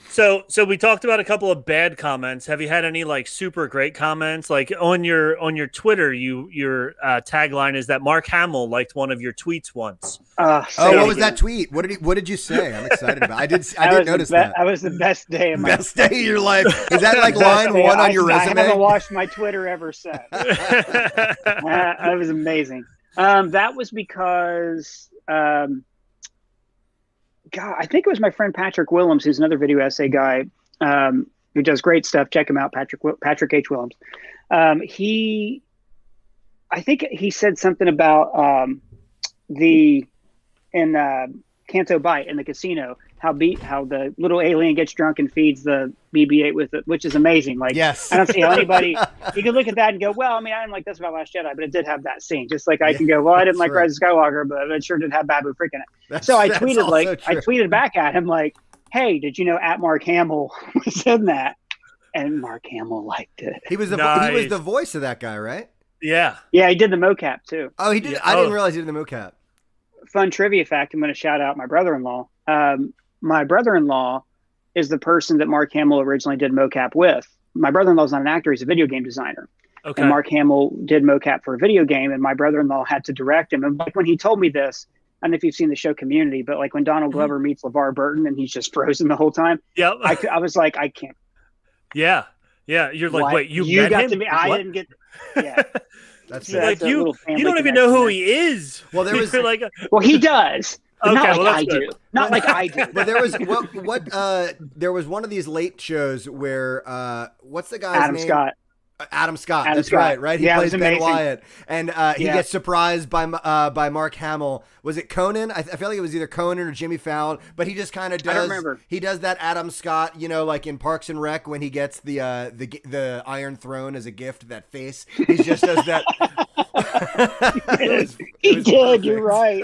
So we talked about a couple of bad comments. Have you had any like super great comments? Like on your Twitter, your tagline is that Mark Hamill liked one of your tweets once. Oh, what was that tweet? What did you say? I'm excited about. I did notice that. That was the best day of my Best day of your life. Is that like line one on your resume? I haven't watched my Twitter ever since. That was amazing. That was because, God, I think it was my friend Patrick Willems, who's another video essay guy, who does great stuff. Check him out, Patrick H. Willems. I think he said something about in Canto Bight in the casino, how the little alien gets drunk and feeds the BB-8 with it, which is amazing. Like, yes. I don't see how anybody you can look at that and go, well, I mean, I didn't like this about Last Jedi, but it did have that scene. Just like I can go, well, I didn't like right. Rise of Skywalker, but it sure did have Babu Frick in it. So I tweeted back at him like, hey, did you know at Mark Hamill was in that? And Mark Hamill liked it. He was the voice of that guy, right? Yeah. Yeah, he did the mocap too. Oh, he did. Yeah. I didn't realize he did the mocap. Fun trivia fact, I'm going to shout out my brother-in-law. My brother-in-law is the person that Mark Hamill originally did mocap with. My brother-in-law is not an actor, he's a video game designer. Okay. And Mark Hamill did mocap for a video game, and my brother-in-law had to direct him. And like when he told me this, I don't know if you've seen the show Community, but like when Donald Glover meets LeVar Burton and he's just frozen the whole time. Yep. I was like, I can't. Yeah. Yeah. You're like, What? wait, you met got him? to me. I What? didn't get. Yeah. That's So Like that's a you little family don't even know connection who there. he is. Well, there was You're like, Well, he does. But Okay, not well, like that's I good. do. Not like I do. But there was there was one of these late shows where what's the guy's Adam name? Scott. Adam Scott. Adam That's Scott. right. He Yeah, it plays was Ben amazing. Wyatt, and he Yeah. gets surprised by Mark Hamill. Was it Conan? I feel like it was either Conan or Jimmy Fallon. But he just kind of does. I don't remember. He does that Adam Scott, like in Parks and Rec when he gets the Iron Throne as a gift. That face. He just does that. He did. You're right.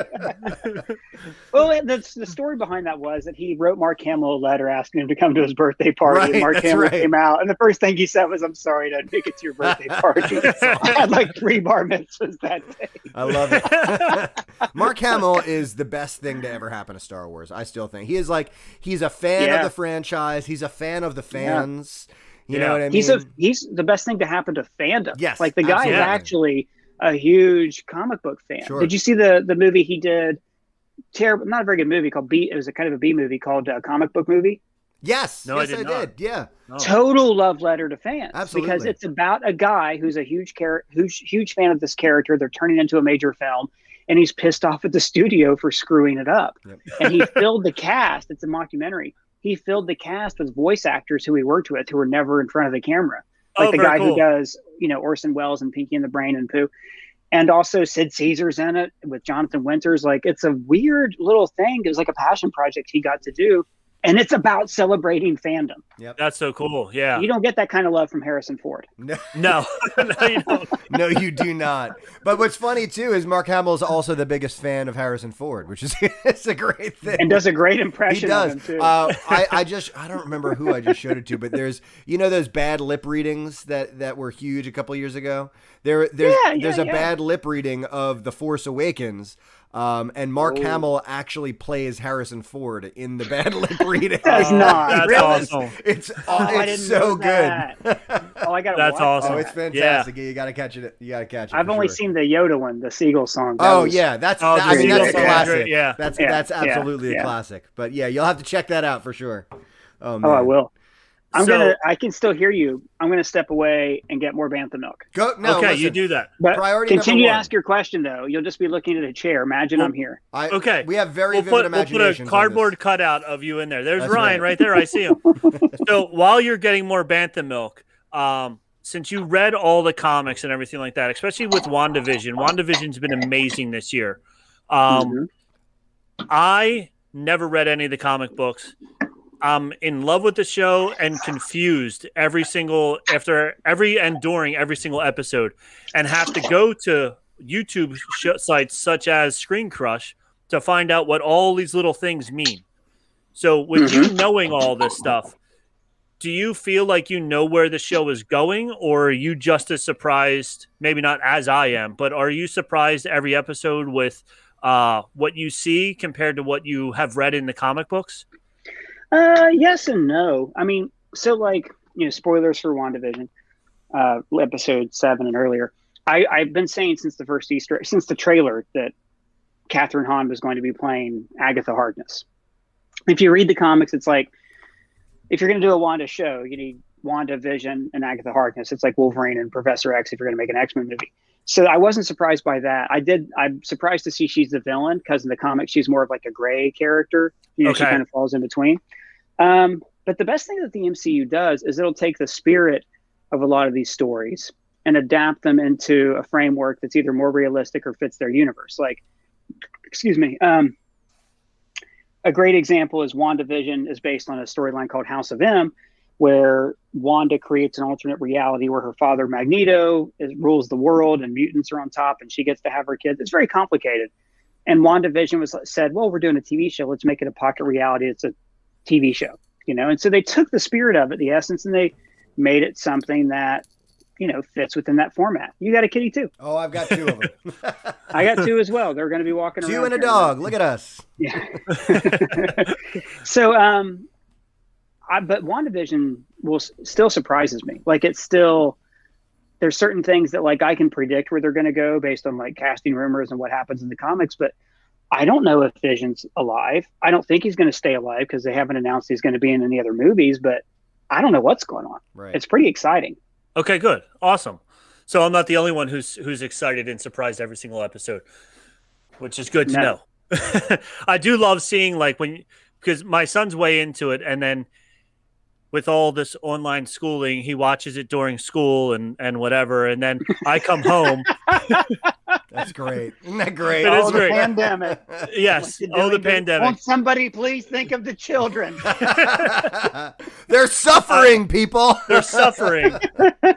Well, the story behind that was that he wrote Mark Hamill a letter asking him to come to his birthday party. Right, And Mark that's Hamill right. came out, and the first thing he said was, "I'm sorry to make it to your birthday party." I had like 3 bar mitzvahs that day. I love it. Mark Hamill is the best thing to ever happen to Star Wars. I still think he's a fan of Yeah. the franchise. He's a fan of the fans. You Yeah. know what I mean? He's the best thing to happen to fandom. Yes, like the guy is absolutely. actually a huge comic book fan. Sure. Did you see the movie he did? Terrible, not a very good movie called B. It was a kind of a B movie called Comic Book Movie. Yes. No, I yes, did I not. did. Yeah. no. Total love letter to fans. Absolutely. Because it's about a guy who's a huge huge fan of this character. They're turning into a major film, and he's pissed off at the studio for screwing it up. Yep. And he filled the cast. It's a mockumentary. He filled the cast with voice actors who he worked with who were never in front of the camera. Like Oh, the very guy cool. who does, Orson Welles and Pinky and the Brain and Pooh. And also Sid Caesar's in it with Jonathan Winters. Like, it's a weird little thing. It was like a passion project he got to do. And it's about celebrating fandom. That's so cool. Yeah. You don't get that kind of love from Harrison Ford. No, No. No, you don't. no, you do not. But what's funny too is Mark Hamill is also the biggest fan of Harrison Ford, which is it's a great thing. And does a great He impression does. of him, too. I don't remember who I just showed it to, but there's those bad lip readings that were huge a couple years ago. There's a bad lip reading of The Force Awakens. And Mark Hamill actually plays Harrison Ford in the bad lip reading. Does not. That's Really? awesome. It's I didn't so know good. that. Oh, I got That's awesome. Oh, it's fantastic. You got to catch it. You got to catch it. I've for only sure. seen the Yoda one, the Seagull song. That Oh was- yeah, that's Oh, I the mean that's a Seagull song, classic. great, yeah. That's Yeah, absolutely a yeah. classic. But yeah, you'll have to check that out for sure. Oh man. Oh, I will. So- I can still hear you. I'm gonna step away and get more Bantha milk. Go no. Okay, listen, you do that. But Priority continue to number 1. ask your question though. You'll just be looking at a chair. Imagine I'm here. Okay. We have very We'll vivid put a imagination. cardboard cutout of you in there. There's That's Ryan right. right there. I see him. So while you're getting more Bantha milk, since you read all the comics and everything like that, especially with WandaVision's been amazing this year. Mhm. I never read any of the comic books. I'm in love with the show and confused during every single episode, and have to go to YouTube sites such as Screen Crush to find out what all these little things mean. So with you knowing all this stuff, do you feel like you know where the show is going, or are you just as surprised, maybe not as I am, but are you surprised every episode with what you see compared to what you have read in the comic books? Yes and no. I mean, so like, spoilers for WandaVision, episode 7 and earlier. I've been saying since the trailer that Catherine Hahn was going to be playing Agatha Harkness. If you read the comics, it's like, if you're going to do a Wanda show, you need WandaVision and Agatha Harkness. It's like Wolverine and Professor X if you're going to make an X-Men movie. So I wasn't surprised by that. I'm surprised to see she's the villain, because in the comics she's more of like a gray character. She kind of falls in between. But the best thing that the MCU does is it'll take the spirit of a lot of these stories and adapt them into a framework that's either more realistic or fits their universe. Like, excuse me. A great example is WandaVision is based on a storyline called House of M, where Wanda creates an alternate reality where her father Magneto rules the world and mutants are on top and she gets to have her kids. It's very complicated. And WandaVision said, well, we're doing a TV show. Let's make it a pocket reality. It's a TV show, And so they took the spirit of it, the essence, and they made it something that, fits within that format. You got a kitty too. Oh, I've got 2 of them. I got 2 as well. They're going to be walking around. 2 and a dog. Look at us. Yeah. So, but WandaVision still surprises me. Like, there's certain things that like I can predict where they're going to go based on like casting rumors and what happens in the comics, but I don't know if Vision's alive. I don't think he's going to stay alive because they haven't announced he's going to be in any other movies, but I don't know what's going on. Right. It's pretty exciting. Okay, good. Awesome. So I'm not the only one who's excited and surprised every single episode, which is good to know. I do love seeing because my son's way into it, and then with all this online schooling, he watches it during school and whatever, and then I come home. That's great. Isn't that great? It is great. Pandemic. Yes. The pandemic. Won't somebody please think of the children? They're suffering, people. They're suffering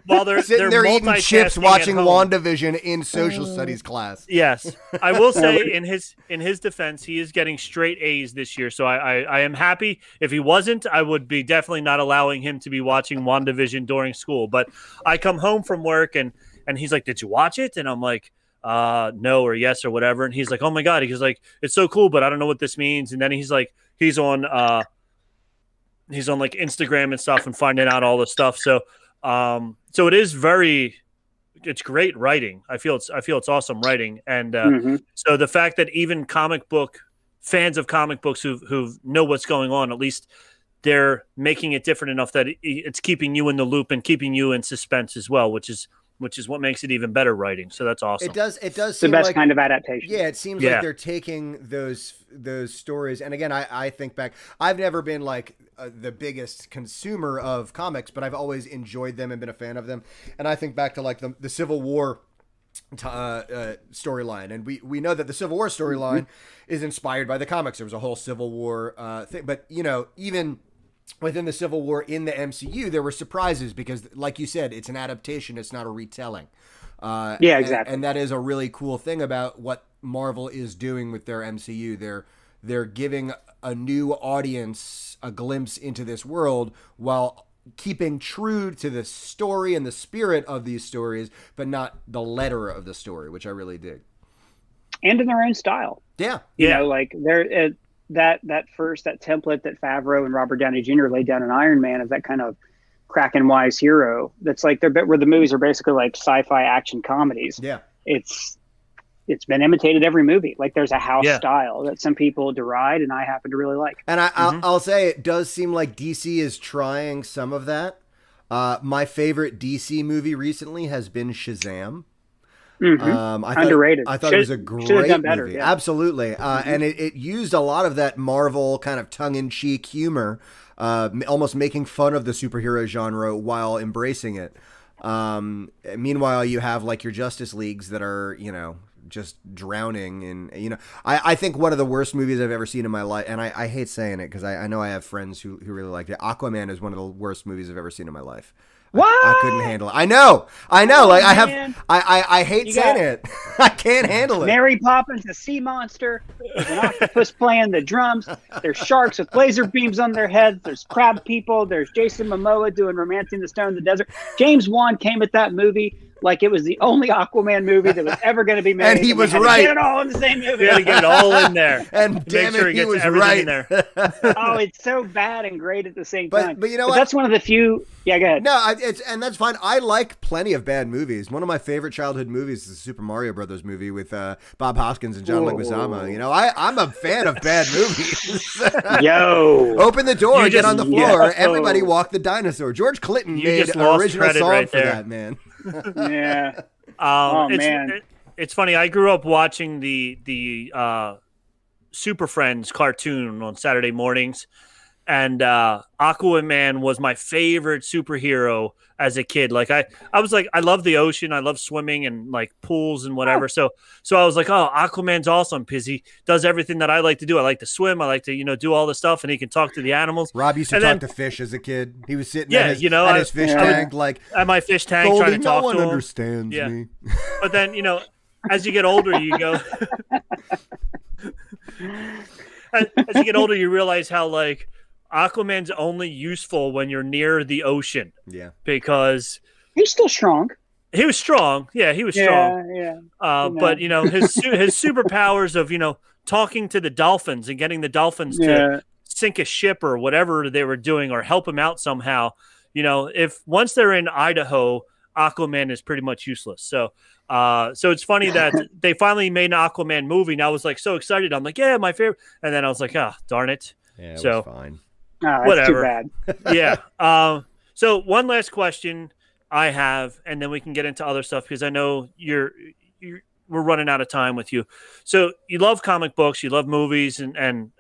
while they're sitting there eating chips, multitasking watching at home. WandaVision in social studies class. Yes, I will say in his defense, he is getting straight A's this year. So I am happy. If he wasn't, I would be definitely not allowing him to be watching WandaVision during school. But I come home from work and he's like, "Did you watch it?" And I'm like, no or yes or whatever. And he's like, oh my God. He's like, it's so cool, but I don't know what this means. And then he's like, he's on like Instagram and stuff and finding out all this stuff. So, so it's great writing. I feel it's awesome writing. And, so the fact that even fans of comic books who know what's going on, at least they're making it different enough that it's keeping you in the loop and keeping you in suspense as well, which is what makes it even better writing. So that's awesome. It does It's seem the best like, kind of adaptation. Yeah, it seems like they're taking those stories. And again, I think back, I've never been like the biggest consumer of comics, but I've always enjoyed them and been a fan of them. And I think back to like the Civil War storyline, and we know that the Civil War storyline is inspired by the comics. There was a whole Civil War thing, but even within the Civil War in the MCU, there were surprises because, like you said, it's an adaptation. It's not a retelling. Yeah, exactly. And that is a really cool thing about what Marvel is doing with their MCU. They're giving a new audience a glimpse into this world while keeping true to the story and the spirit of these stories, but not the letter of the story, which I really dig. And in their own style. Yeah. You know, like that template that Favreau and Robert Downey Jr. laid down in Iron Man of that kind of Kraken wise hero. That's like where the movies are basically like sci-fi action comedies. Yeah. It's been imitated every movie. Like there's a house style that some people deride and I happen to really like. And I'll say it does seem like DC is trying some of that. My favorite DC movie recently has been Shazam. Underrated. I thought it was a great movie. Yeah. Absolutely. And it used a lot of that Marvel kind of tongue-in-cheek humor, almost making fun of the superhero genre while embracing it. Meanwhile, you have like your Justice Leagues that are, just drowning in, I think one of the worst movies I've ever seen in my life, and I hate saying it because I know I have friends who really liked it. Aquaman is one of the worst movies I've ever seen in my life. What? I couldn't handle it. I know. Like I hate saying it. I can't handle it. Mary Poppins, a sea monster. There's an octopus playing the drums. There's sharks with laser beams on their heads. There's crab people. There's Jason Momoa doing Romancing the Stone in the Desert. James Wan came at that movie like it was the only Aquaman movie that was ever going to be made. And he was we had to right. get it all in the same movie. You got to get it all in there. And Make damn sure it, he he gets was everything in right. there. Oh, it's so bad and great at the same time. But you know what? That's one of the few. Yeah, go ahead. No, and that's fine. I like plenty of bad movies. One of my favorite childhood movies is the Super Mario Brothers movie with Bob Hoskins and John Leguizamo. You know, I'm a fan of bad movies. Yo, Open the door, You get just- on the floor. Yo. Everybody walk the dinosaur. George Clinton You made just an lost original credit song right for there. that, man. yeah. Man, it's funny. I grew up watching the Super Friends cartoon on Saturday mornings, and Aquaman was my favorite superhero as a kid. Like I was like, I love the ocean, I love swimming and like pools and whatever. So I was like, oh, Aquaman's awesome because he does everything that I like to do. I like to swim, I like to do all the stuff, and he can talk to the animals. Rob used to talk to fish as a kid. He was sitting at his fish tank, like at my fish tank, Goldie, trying to talk no one to him. understands me. But then as you get older, you go. As you get older, you realize how like Aquaman's only useful when you're near the ocean. Yeah, because he's still strong. He was strong. Yeah, he was strong. Yeah. But his superpowers of talking to the dolphins and getting the dolphins to sink a ship or whatever they were doing or help him out somehow. If once they're in Idaho, Aquaman is pretty much useless. So it's funny that they finally made an Aquaman movie, and I was like so excited. I'm like, yeah, my favorite. And then I was like, darn it. Yeah, so it was fine. That's whatever. Too bad. Yeah. So one last question I have, and then we can get into other stuff because I know we're running out of time with you. So you love comic books, you love movies and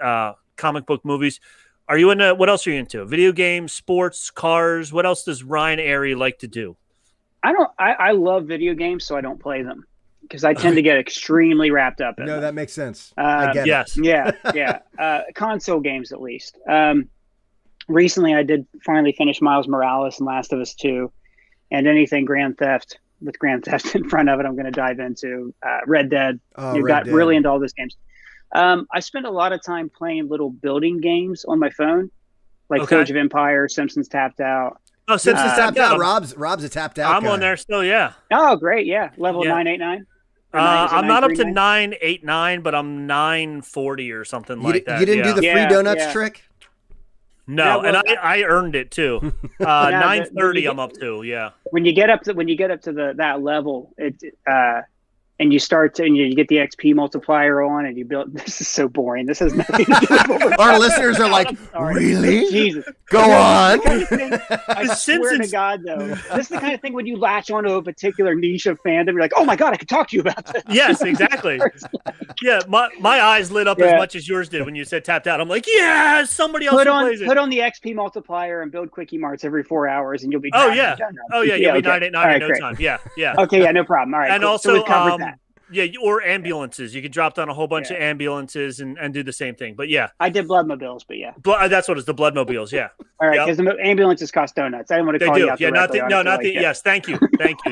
comic book movies. Are you into, what else are you into? Video games, sports, cars? What else does Ryan Arey like to do? I love video games, so I don't play them because I tend to get extremely wrapped up in them. That makes sense. I get yes. it. Yeah. Console games, at least. Recently, I did finally finish Miles Morales and Last of Us 2, and anything Grand Theft with Grand Theft in front of it, I'm going to dive into. Red Dead. Really into all those games. I spent a lot of time playing little building games on my phone, like Forge of Empire, Simpsons Tapped Out. Oh, Simpsons Tapped Out. Rob's a tapped out. I'm on there still. Yeah. Oh, great. Yeah. Level 989. I'm not up to 989, but I'm 940 or something like that. You didn't do the free donuts trick? No, and I earned it too. 930 I'm up to. Yeah. When you get up to that level, and you start to, and you get the XP multiplier on, and you build. This is so boring. This has nothing to do with what we're Our listeners are like, really? Jesus. Go on. I swear to God, though, this is the kind of thing when you latch onto a particular niche of fandom, you're like, oh my God, I could talk to you about this. Yes, exactly. Yeah, my eyes lit up as much as yours did when you said tapped out. I'm like, yeah, somebody else plays it. Put on the XP multiplier and build quickie marts every 4 hours, and you'll be. You'll be 989 in no time. Yeah. Okay, yeah, no problem. All right, and cool. also, so we covered that. Yeah, or ambulances. You could drop down a whole bunch of ambulances and do the same thing. But yeah, I did Bloodmobiles, but yeah, that's what it's, the Bloodmobiles. Yeah. All right, because the ambulances cost donuts. I didn't want to call you out. Yeah, yes, thank you.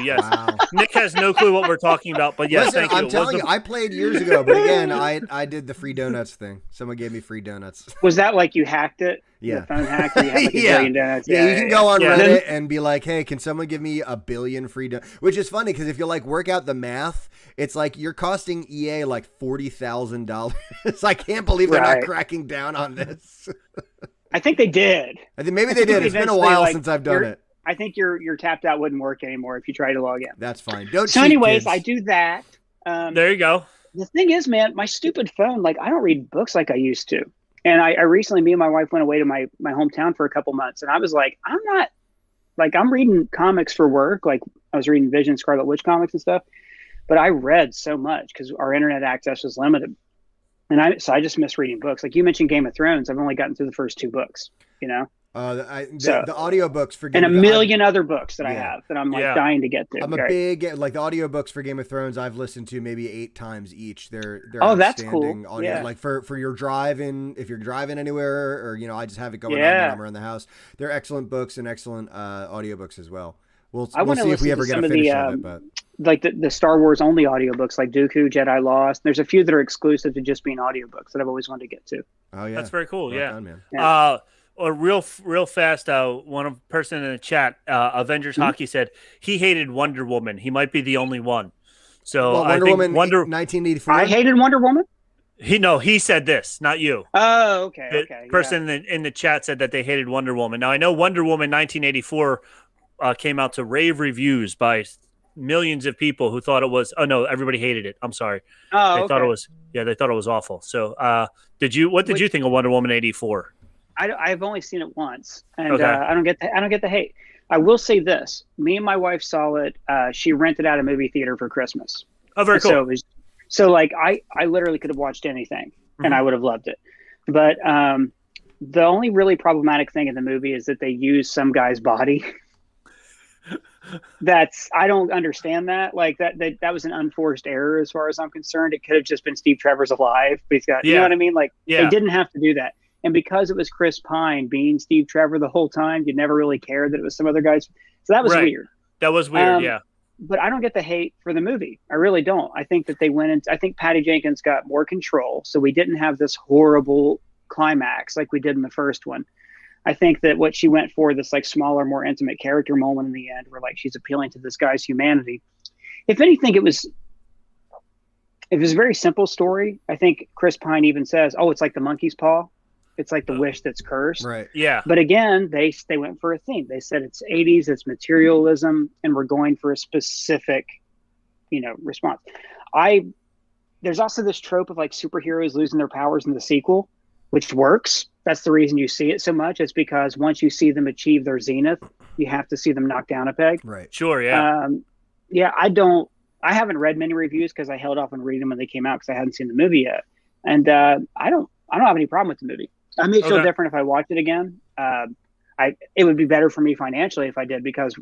Yes. Wow. Nick has no clue what we're talking about, but yes, Listen, thank you. I'm telling you, I played years ago, but again, I did the free donuts thing. Someone gave me free donuts. Was that like you hacked it? Yeah. The phone hack where you had like a billion donuts? Yeah, you can go on Reddit and be like, hey, can someone give me a billion free donuts? Which is funny because if you like work out the math, it's like you're costing EA like $40,000. I can't believe they're not cracking down on this. I think they did. I think maybe they did. It's been a while since I've done it. I think your tapped out wouldn't work anymore if you try to log in. That's fine. Anyways, I do that. There you go. The thing is, man, my stupid phone, like I don't read books like I used to. And I recently, me and my wife went away to my hometown for a couple months. And I was like, I'm reading comics for work. Like I was reading Vision, Scarlet Witch comics and stuff. But I read so much because our internet access was limited. And I just miss reading books. Like you mentioned Game of Thrones. I've only gotten through the first 2 books, the audiobooks for Game and a million other books that I have that I'm dying to get to. I'm a big, like the audiobooks for Game of Thrones I've listened to maybe 8 times each. They're that's cool. Audio. Like for your driving, if you're driving anywhere or, I just have it going on when I'm around the house. They're excellent books and excellent audiobooks as well. We'll see if we ever get a finish of it, but like the Star Wars only audiobooks like Dooku, Jedi Lost. There's a few that are exclusive to just being audiobooks that I've always wanted to get to. Oh yeah. That's very cool. Rock yeah. on, man. real fast. One person in the chat, Avengers Hockey said he hated Wonder Woman. He might be the only one. So Well, I Wonder think Woman, Wonder 1984. I hated Wonder Woman. he said this, not you. Oh, okay, The okay. person in the chat said that they hated Wonder Woman. Now I know Wonder Woman 1984 came out to rave reviews by millions of people who thought it was. Oh no, everybody hated it. I'm sorry. Oh, They okay. thought it was. Yeah, they thought it was awful. So, what did you think of Wonder Woman 84? I've only seen it once, and Okay. I don't get the hate. I will say this: me and my wife saw it. She rented out a movie theater for Christmas. Oh, very cool. So like I literally could have watched anything, and I would have loved it. But the only really problematic thing in the movie is that they use some guy's body. I don't understand that. Like that was an unforced error as far as I'm concerned. It could have just been Steve Trevor's alive, but he's got, you know what I mean? Like they didn't have to do that. And because it was Chris Pine being Steve Trevor the whole time, you never really cared that it was some other guys. So that was weird. That was weird. Yeah. But I don't get the hate for the movie. I really don't. I think that they went in. I think Patty Jenkins got more control. So we didn't have this horrible climax like we did in the first one. I think that what she went for, this like smaller, more intimate character moment in the end, where like she's appealing to this guy's humanity. If anything, it was a very simple story. I think Chris Pine even says, "Oh, it's like the monkey's paw. It's like the wish that's cursed." Right. Yeah. But again, they went for a theme. They said it's 80s, it's materialism, and we're going for a specific, response. There's also this trope of like superheroes losing their powers in the sequel, which works. That's the reason you see it so much. It's because once you see them achieve their zenith, you have to see them knock down a peg. Right. Sure. Yeah. I haven't read many reviews because I held off on reading them when they came out because I hadn't seen the movie yet. And I don't have any problem with the movie. I may feel different if I watch it again. It would be better for me financially if I did, because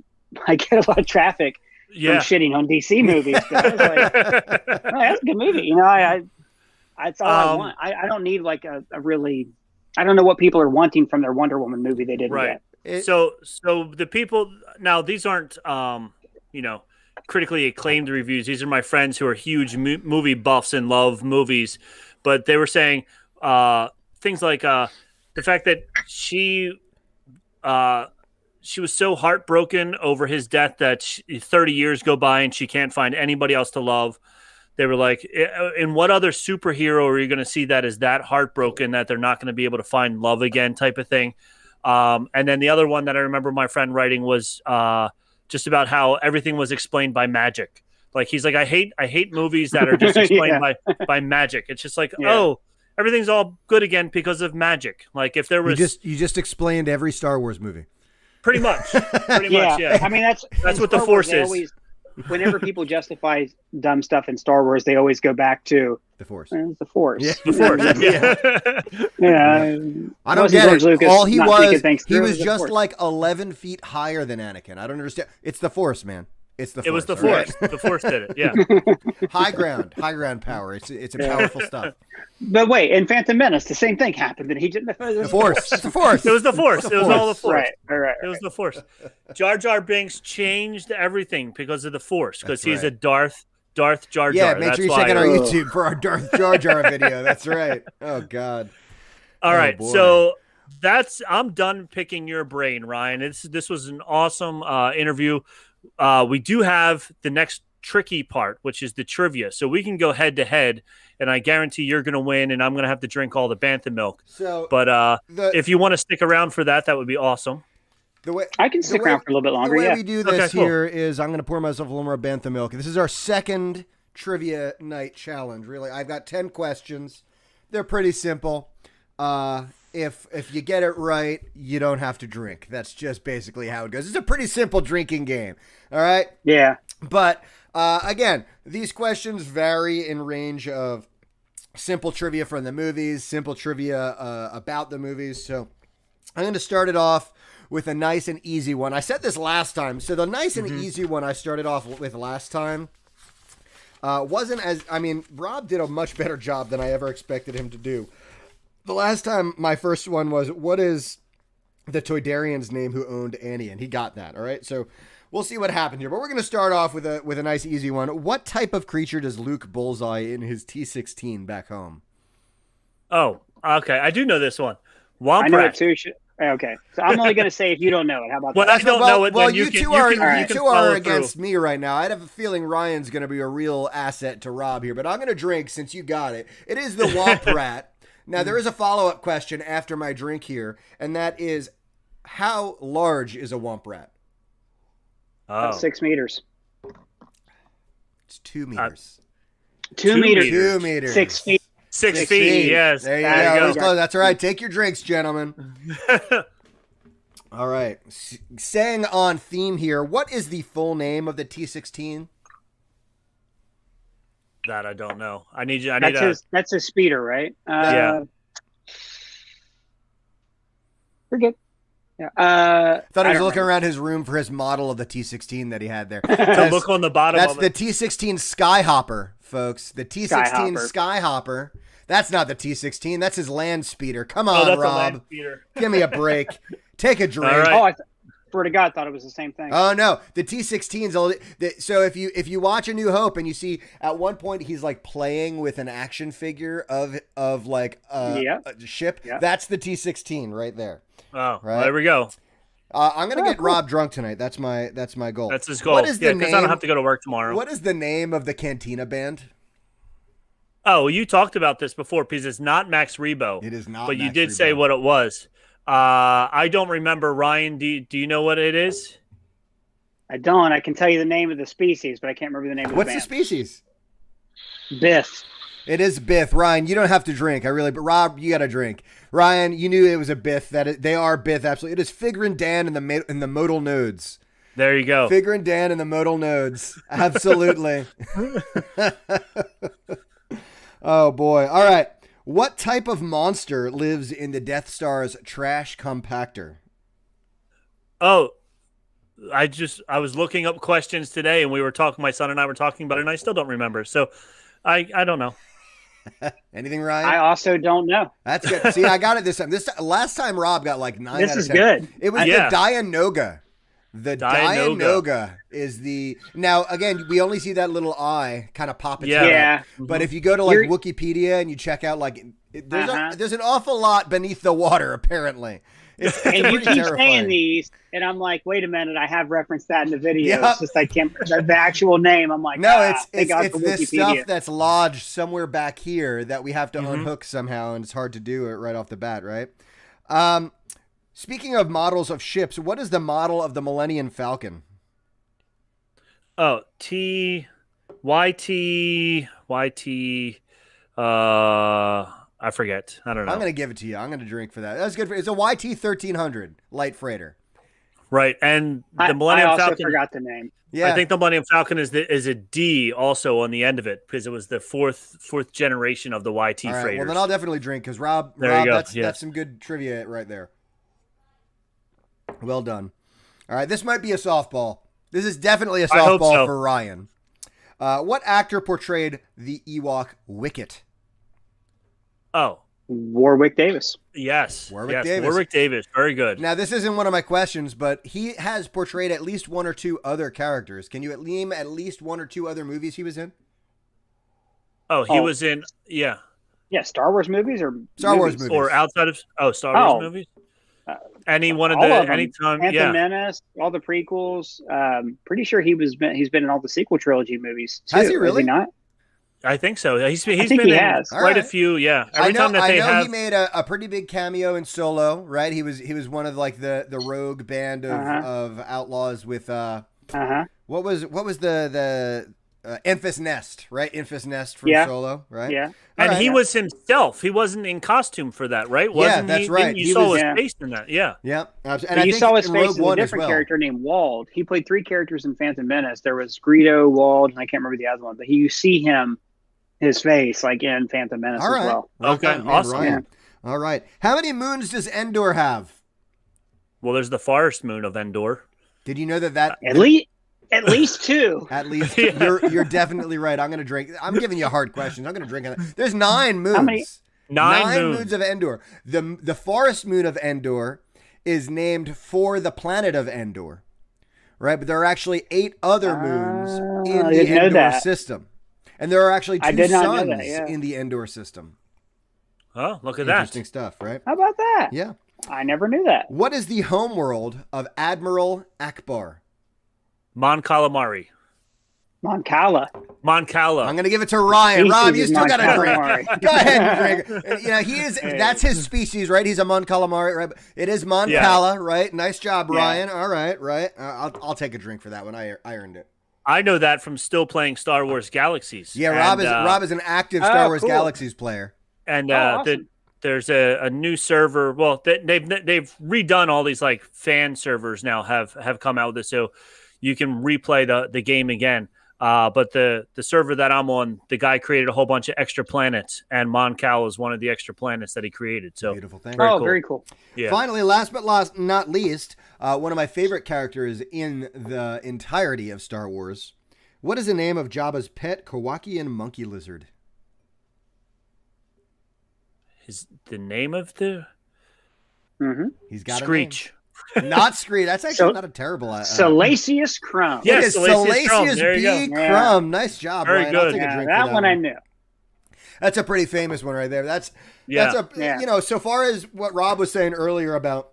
I get a lot of traffic from shitting on DC movies. But I was like, oh, that's a good movie. That's all I want. I don't need like a really. I don't know what people are wanting from their Wonder Woman movie they didn't get. So the people now, these aren't critically acclaimed reviews. These are my friends who are huge movie buffs and love movies, but they were saying things like the fact that she was so heartbroken over his death that 30 years go by and she can't find anybody else to love. They were like, in what other superhero are you going to see that is that heartbroken that they're not going to be able to find love again, type of thing. And then the other one that I remember my friend writing was just about how everything was explained by magic. Like he's like, I hate movies that are just explained by magic. It's just like, everything's all good again because of magic. Like if there was you just explained every Star Wars movie. Pretty much. Yeah. I mean, that's what the Force is. Whenever people justify dumb stuff in Star Wars, they always go back to the Force. The Force. Yeah, the Force. Yeah. I don't get it. Lucas All he was just Force. like 11 feet higher than Anakin. I don't understand. It's the Force, man. It's the Force. It was the Force. Right? The Force did it. Yeah. High ground power. It's a powerful stuff. But wait, in Phantom Menace, the same thing happened. The Force. It's the Force. It was the Force. It was all the Force. Right. It was the Force. Jar Jar Binks changed everything because of the Force, because he's a Darth Jar Jar. Yeah, make sure you check out our YouTube for our Darth Jar Jar video. That's right. Oh God. All right, so I'm done picking your brain, Ryan. This was an awesome interview. We do have the next tricky part, which is the trivia. So we can go head to head, and I guarantee you're going to win, and I'm going to have to drink all the Bantha milk. But if you want to stick around for that, that would be awesome. I can stick around for a little bit longer. The way we do this here is I'm going to pour myself a little more Bantha milk. This is our second trivia night challenge. Really, I've got 10 questions. They're pretty simple. If you get it right, you don't have to drink. That's just basically how it goes. It's a pretty simple drinking game. All right? Yeah. But, again, these questions vary in range of simple trivia from the movies, simple trivia about the movies. So I'm going to start it off with a nice and easy one. I said this last time. So the nice and easy one I started off with last time wasn't as... I mean, Rob did a much better job than I ever expected him to do. The last time, my first one was, what is the Toydarian's name who owned Annie? And he got that, all right? So we'll see what happened here. But we're going to start off with a nice, easy one. What type of creature does Luke bullseye in his T-16 back home? Oh, okay. I do know this one. Whomp I know Rat. it too. Okay, so I'm only going to say if you don't know it. How about Well, that? I don't know it. Well, Then you can, two you are can, you you can two follow are against through. me right now. I have a feeling Ryan's going to be a real asset to Rob here, but I'm going to drink since you got it. It is the Whomp Rat. Now there is a follow-up question after my drink here, and that is, how large is a Whomp Rat? Oh. 6 meters. It's 2 meters. 2 2 meters. meters. 2 meters. 6 feet. 6 feet. Yes. There you There go. you That's go. close. That's all right. Take your drinks, gentlemen. All right. Staying on theme here, what is the full name of the T-16? That I don't know. I need you. That's his speeder, right? Yeah. We're good. Yeah. Thought he was don't looking remember. around his room for his model of the T-16 that he had there. to look on the bottom That's of the it. T-16 Skyhopper, folks. The T-16 Skyhopper. That's not the T-16. That's his land speeder. Come Oh, on, that's a Rob. land speeder. Give me a break. Take a drink. All right. Oh, I swear to God, I thought it was the same thing. Oh no, the T-16's old. So if you watch A New Hope and you see at one point he's like playing with an action figure of like a ship, that's the T-16 right there. Oh, Right. well, there we go. I'm gonna get Rob drunk tonight. That's my goal. That's his goal. What is the because name? I don't have to go to work tomorrow. What is the name of the Cantina band? Oh, you talked about this before because it's not Max Rebo. It is not. But you Max did Rebo. say what it was. I don't remember. Ryan, do you know what it is? I don't. I can tell you the name of the species, but I can't remember the name of What's the the band. species? Biff. It is Biff. Ryan, you don't have to drink. But Rob, you got to drink. Ryan, you knew it was a Biff. They are Biff. Absolutely. It is Figure and Dan in the modal nodes. There you go. Figure and Dan in the modal nodes. Absolutely. Oh boy. All right. What type of monster lives in the Death Star's trash compactor? Oh, I was looking up questions today, and my son and I were talking about it, and I still don't remember. So I don't know. Anything, Ryan? I also don't know. That's good. See, I got it this time. Last time Rob got like 9 This out of is 10. good. It was the Dianoga. The Dianoga. Dianoga is the... Now, again, we only see that little eye kind of pop its head Yeah. up. But if you go to like Wikipedia and you check out like... There's an awful lot beneath the water, apparently. It's And you pretty keep terrifying. saying these, and I'm like, wait a minute, I have referenced that in the video. Yep. It's just I can't the actual name. I'm like, No, they got it's the this Wikipedia. stuff that's lodged somewhere back here that we have to unhook somehow, and it's hard to do it right off the bat, right? Speaking of models of ships, what is the model of the Millennium Falcon? Oh, I forget. I don't know. I'm going to give it to you. I'm going to drink for that. That's good. It's a YT 1300 light freighter. Right, and the I Millennium also Falcon. forgot the name. Yeah. I think the Millennium Falcon is a D also on the end of it because it was the fourth generation of the YT All right, freighters. well, then I'll definitely drink because Rob, There you go. that's some good trivia right there. Well done. All right, this might be a softball. This is definitely a I hope softball so. for Ryan. What actor portrayed the Ewok Wicket? Oh, Warwick Davis. yes. Warwick Davis. Warwick Davis. Very good. Now, this isn't one of my questions, but he has portrayed at least one or two other characters. Can you name at least one or two other movies he was in? He was in, Yeah, Star Wars movies or Star Wars movies. or outside of, Star Wars Oh. movies? Any one of all the, of them. anytime, Phantom yeah. Menace, all the prequels. Pretty sure he's been in all the sequel trilogy movies too. Has he really? Is he not? I think so. He's think been he in has. quite All right. a few, yeah. I know they have, he made a pretty big cameo in Solo, right? He was one of like the rogue band of outlaws with what was the Enfys Nest, right? Enfys Nest from Solo, right? Yeah. and he Yeah. was himself. He wasn't in costume for that, right? Wasn't that's he? right. You He saw was- his face in that, yeah. Yeah, and But I you think saw his in face Rogue as a One as different well. character named Wald. He played 3 characters in Phantom Menace. There was Greedo, Wald, and I can't remember the other one. But you see his face like in Phantom Menace All right. as well. Okay, Man, awesome. Ryan. All right. How many moons does Endor have? Well, there's the forest moon of Endor. Did you know that At least 2. at least Yeah. you're definitely right. I'm gonna drink. I'm giving you hard questions. I'm gonna drink on that. There's 9 moons. How many? Nine moons. moons of Endor. The forest moon of Endor is named for the planet of Endor, right? But there are actually 8 other moons in I the didn't know Endor that. system, and there are actually 2 I did not know suns that, yeah. in the Endor system. Oh, look at that. Interesting stuff, right? How about that? Yeah. I never knew that. What is the homeworld of Admiral Akbar? Mon Calamari. Mon Cala. Mon Cala. I'm going to give it to Ryan. Species Rob, you is still Mon got to Calamari. drink. Go ahead and drink. He is. That's his species, right? He's a Mon Calamari, right? It is Mon Cala, right? Nice job, Ryan. All right. I'll take a drink for that one. I earned it. I know that from still playing Star Wars Galaxies. Yeah, Rob is an active Star Wars Galaxies player. And awesome. there's a new server. Well, they've redone all these like fan servers now. Have come out with this, so you can replay the game again. But the server that I'm on, the guy created a whole bunch of extra planets, and Mon Cal is one of the extra planets that he created. So beautiful thing. Very cool. Yeah. Finally, last but not least, one of my favorite characters in the entirety of Star Wars. What is the name of Jabba's pet Kowakian monkey lizard? Is the name of the He's got Screech. A name. Not Screech. That's actually not a terrible. Salacious Crumb. Yeah. It is Salacious Crumb. There you B. go. Crumb. Nice job, Very Ryan. good. I'll take a drink for That one one. I knew. That's a pretty famous one right there. That's so far as what Rob was saying earlier about,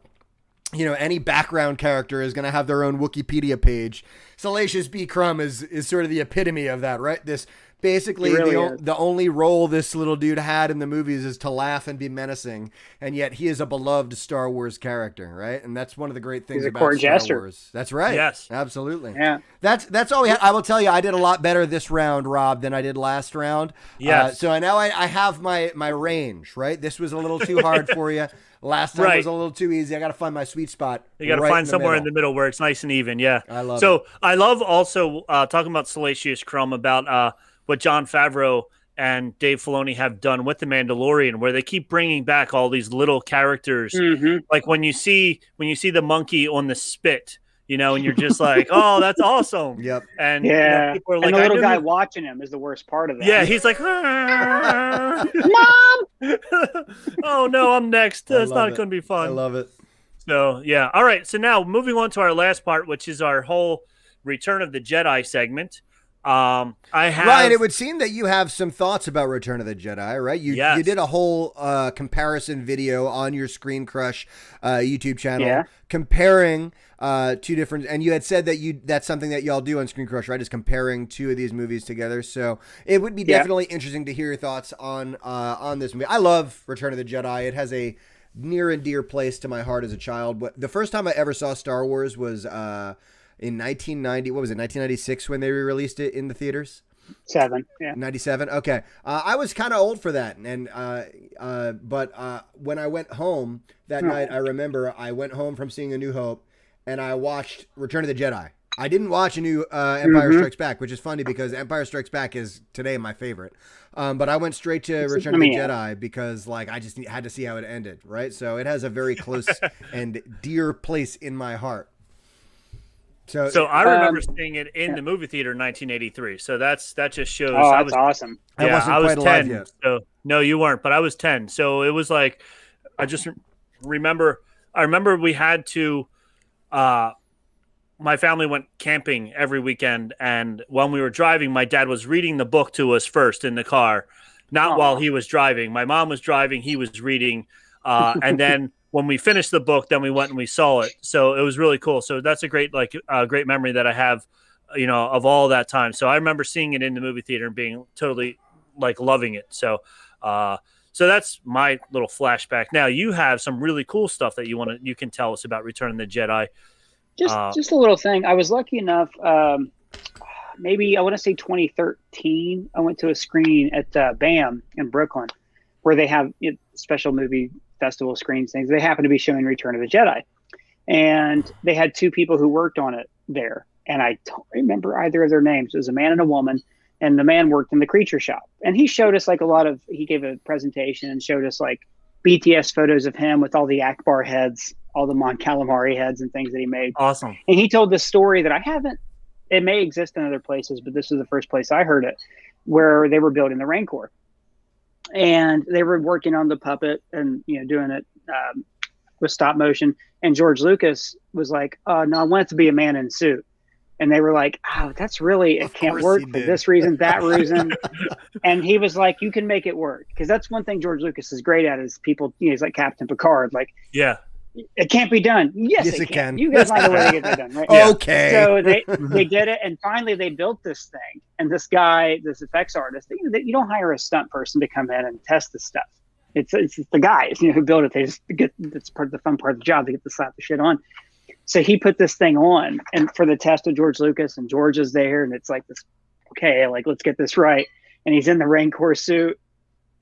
any background character is going to have their own Wikipedia page. Salacious B. Crumb is sort of the epitome of that, right? This basically the only role this little dude had in the movies is to laugh and be menacing, and yet he is a beloved Star Wars character, right? And that's one of the great things about Star Wars. That's right. Yes, absolutely. Yeah, that's all we had. I will tell you, I did a lot better this round, Rob, than I did last round. Yes. So now I have my range, right? This was a little too hard for you. Last time was a little too easy. I got to find my sweet spot. You got to find somewhere in the middle where it's nice and even. Yeah, I love it. So I love also talking about Salacious Crumb about what Jon Favreau and Dave Filoni have done with The Mandalorian, where they keep bringing back all these little characters. Like when you see the monkey on the spit, and you're just like, oh, that's awesome. Yep. And people are like, and the little guy watching him is the worst part of that. Yeah, he's like, Mom! Oh no, I'm next. It's not going to be fun. I love it. So yeah. All right. So now moving on to our last part, which is our whole Return of the Jedi segment. Ryan, it would seem that you have some thoughts about Return of the Jedi, right? You did a whole comparison video on your Screen Crush YouTube channel comparing two different, and you had said that that's something that y'all do on Screen Crush, right? Is comparing two of these movies together. So it would be definitely interesting to hear your thoughts on this movie. I love Return of the Jedi. It has a near and dear place to my heart as a child. But the first time I ever saw Star Wars was in 1990, what was it, 1996 when they re-released it in the theaters? 97. Okay. I was kind of old for that. But when I went home that night, I remember I went home from seeing A New Hope and I watched Return of the Jedi. I didn't watch a new Empire Strikes Back, which is funny because Empire Strikes Back is today my favorite. But I went straight to Return of the Jedi because I just had to see how it ended, right? So it has a very close and dear place in my heart. So I remember seeing it in the movie theater in 1983. So that just shows. Oh, that's awesome. Yeah, I was 10. Yet. So no, you weren't, but I was 10. So it was like, I just remember. I remember we had to. My family went camping every weekend, and when we were driving, my dad was reading the book to us first in the car, not while he was driving. My mom was driving, he was reading, and then when we finished the book, then we went and we saw it. So it was really cool. So that's a great great memory that I have, of all that time. So I remember seeing it in the movie theater and being totally loving it. So so that's my little flashback. Now you have some really cool stuff that you can tell us about Return of the Jedi. Just a little thing. I was lucky enough, maybe I want to say 2013, I went to a screening at BAM in Brooklyn where they have special movie festival screens things. They happened to be showing Return of the Jedi. And they had two people who worked on it there. And I don't remember either of their names. It was a man and a woman. And the man worked in the creature shop. And he showed us he gave a presentation and showed us BTS photos of him with all the Akbar heads, all the Mon Calamari heads and things that he made. Awesome. And he told this story that it may exist in other places, but this is the first place I heard it, where they were building the Rancor. And they were working on the puppet and, doing it with stop motion. And George Lucas was like, no, I want it to be a man in a suit. And they were like, oh, that's really, it can't work for this reason, that reason. And he was like, you can make it work. Because that's one thing George Lucas is great at is people, he's like Captain Picard. It can't be done. Yes, it can. You guys find a way to get that done, right? Yeah. Okay. So they did it, and finally they built this thing. And this guy, this effects artist, you don't hire a stunt person to come in and test this stuff. It's the guys who build it. They just get that's part of the fun part of the job. They get to slap the shit on. So he put this thing on, and for the test of George Lucas, and George is there, and it's like this. Okay, like let's get this right. And he's in the Rancor suit,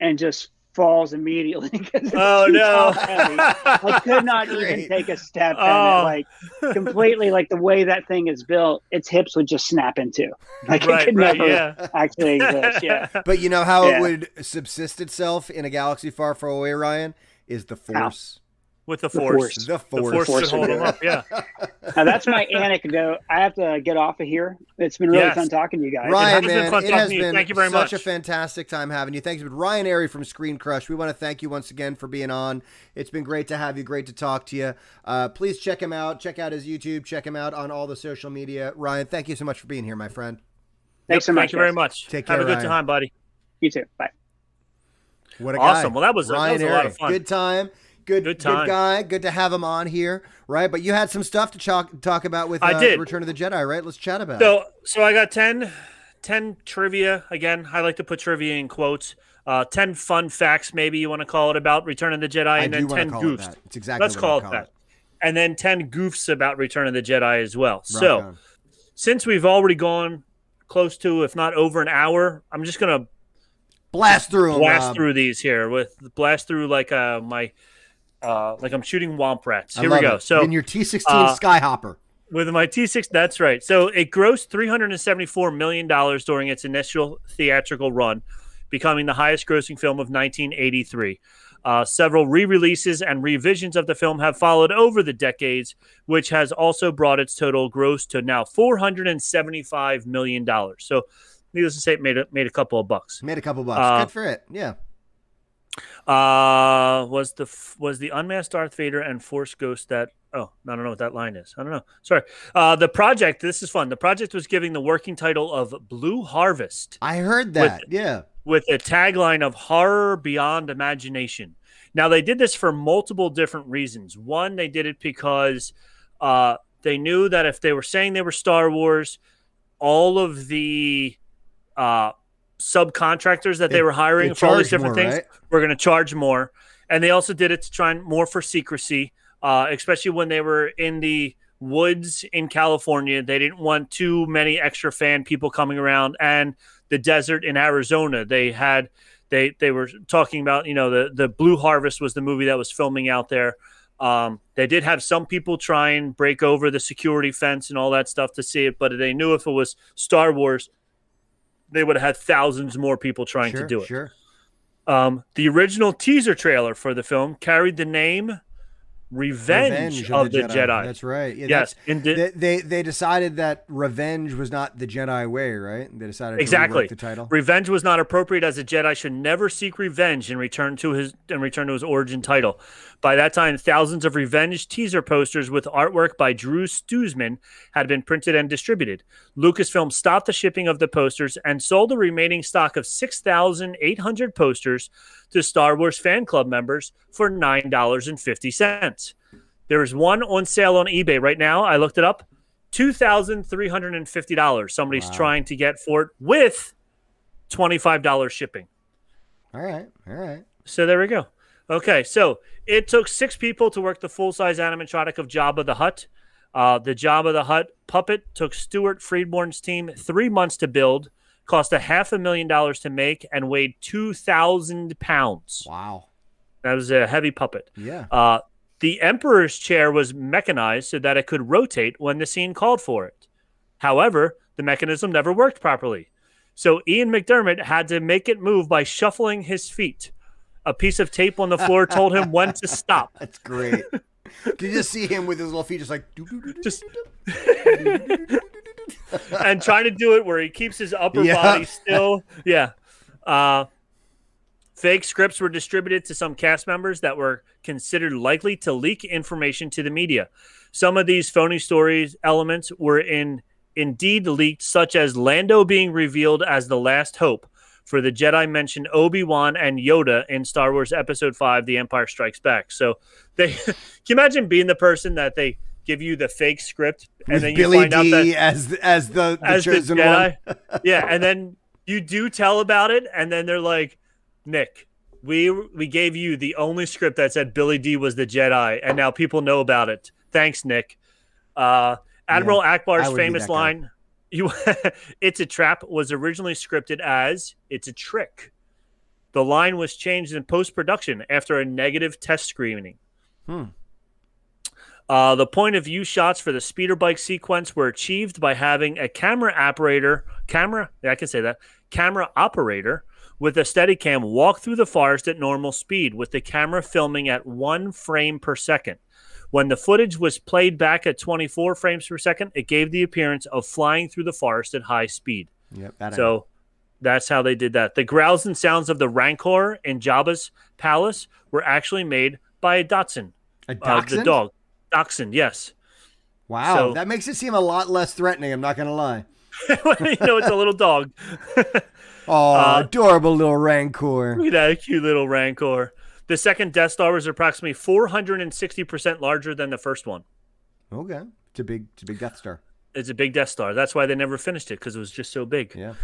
and just falls immediately. Oh no! I could not even take a step in it. Like completely, like the way that thing is built, its hips would just snap into. Like it could never actually exist. Yeah. But you know how it would subsist itself in a galaxy far, far away, Ryan? Is the Force. With the Force. The Force. The Force should hold him up, yeah. Now, that's my anecdote. I have to get off of here. It's been really fun talking to you guys. Ryan, man, it has been thank you very much. Such a fantastic time having you. Thanks. But Ryan Arey from Screen Crush, we want to thank you once again for being on. It's been great to have you. Great to talk to you. Please check him out. Check out his YouTube. Check him out on all the social media. Ryan, thank you so much for being here, my friend. Thanks so much. Thank you very much. Take care, Have a good Ryan. time, buddy. You too. Bye. What a awesome. guy. Well, that was a lot of fun. Good time. Good guy. Good to have him on here, right? But you had some stuff to talk about with Return of the Jedi, right? Let's chat about it. So I got 10 trivia. Again, I like to put trivia in quotes. 10 fun facts, maybe you want to call it, about Return of the Jedi, and then 10 goofs. It's exactly Let's call it that. And then 10 goofs about Return of the Jedi as well. So since we've already gone close to, if not over an hour, I'm just going to blast through these here like like I'm shooting Whomp Rats. Here we go. It. So in your T-16 Skyhopper. With my T6, that's right. So it grossed $374 million during its initial theatrical run, becoming the highest-grossing film of 1983. Several re-releases and revisions of the film have followed over the decades, which has also brought its total gross to now $475 million. So, needless to say, it made a couple of bucks. Made a couple of bucks. Good for it. Yeah. Was the unmasked Darth Vader and Force Ghost that? Oh, I don't know what that line is. I don't know. Sorry. The project. This is fun. The project was given the working title of Blue Harvest. I heard that. With a tagline of horror beyond imagination. Now they did this for multiple different reasons. One, they did it because they knew that if they were saying they were Star Wars, all of the subcontractors that they were hiring for all these different things were going to charge more. And they also did it to try and more for secrecy, especially when they were in the woods in California. They didn't want too many extra fan people coming around, and the desert in Arizona. They were talking about, the Blue Harvest was the movie that was filming out there. They did have some people try and break over the security fence and all that stuff to see it, but they knew if it was Star Wars, they would have had thousands more people trying to do it. Sure. The original teaser trailer for the film carried the name Revenge of the Jedi. That's right. Yeah, yes. They decided that revenge was not the Jedi way, right? They decided to rewrite the title. Revenge was not appropriate, as a Jedi should never seek revenge and return to his origin title. By that time, thousands of revenge teaser posters with artwork by Drew Stoosman had been printed and distributed. Lucasfilm stopped the shipping of the posters and sold the remaining stock of 6,800 posters to Star Wars fan club members for $9.50. There is one on sale on eBay right now. I looked it up. $2,350. Somebody's trying to get for it with $25 shipping. All right. So there we go. Okay, so it took 6 people to work the full-size animatronic of Jabba the Hutt. The Jabba the Hutt puppet took Stuart Freeborn's team 3 months to build, cost $500,000 to make, and weighed 2,000 pounds. Wow. That was a heavy puppet. Yeah. The Emperor's chair was mechanized so that it could rotate when the scene called for it. However, the mechanism never worked properly. So Ian McDermott had to make it move by shuffling his feet. A piece of tape on the floor told him when to stop. That's great. Did you just see him with his little feet just like... Just... and trying to do it where he keeps his upper body still. Yeah. Fake scripts were distributed to some cast members that were considered likely to leak information to the media. Some of these phony stories elements were indeed leaked, such as Lando being revealed as the last hope, for the Jedi mentioned Obi-Wan and Yoda in Star Wars Episode 5, The Empire Strikes Back. So can you imagine being the person that they give you the fake script and With then you Billy find out D that as the chosen Jedi? one. Yeah, and then you do tell about it, and then they're like, Nick, we gave you the only script that said Billy D was the Jedi, and now people know about it. Thanks, Nick. Admiral Akbar's famous line, "It's a trap," was originally scripted as "It's a trick." The line was changed in post-production after a negative test screening. The point of view shots for the speeder bike sequence were achieved by having a camera operator with a Steadicam walk through the forest at normal speed, with the camera filming at 1 frame per second. When the footage was played back at 24 frames per second, it gave the appearance of flying through the forest at high speed. Yep. So that's how they did that. The growls and sounds of the Rancor in Jabba's palace were actually made by a Dachshund. A Dachshund? The dog. Dachshund, yes. Wow, So- that makes it seem a lot less threatening. I'm not going to lie. It's a little dog. Oh, adorable little Rancor. Look at that cute little Rancor. The second Death Star was approximately 460% larger than the first one. Okay, it's a big Death Star. It's a big Death Star. That's why they never finished it, because it was just so big. Yeah.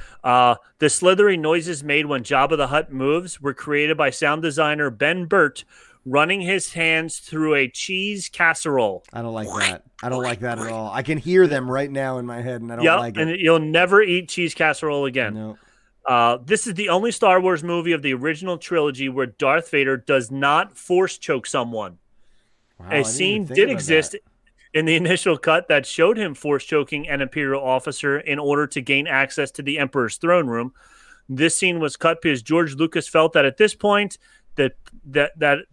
The slithery noises made when Jabba the Hutt moves were created by sound designer Ben Burt running his hands through a cheese casserole. I don't like that. I don't like that at all. I can hear them right now in my head, and I don't like it. And you'll never eat cheese casserole again. No. This is the only Star Wars movie of the original trilogy where Darth Vader does not force choke someone. Wow, I A didn't scene even think did about exist that. in the initial cut that showed him force choking an Imperial officer in order to gain access to the Emperor's throne room. This scene was cut because George Lucas felt that at this point that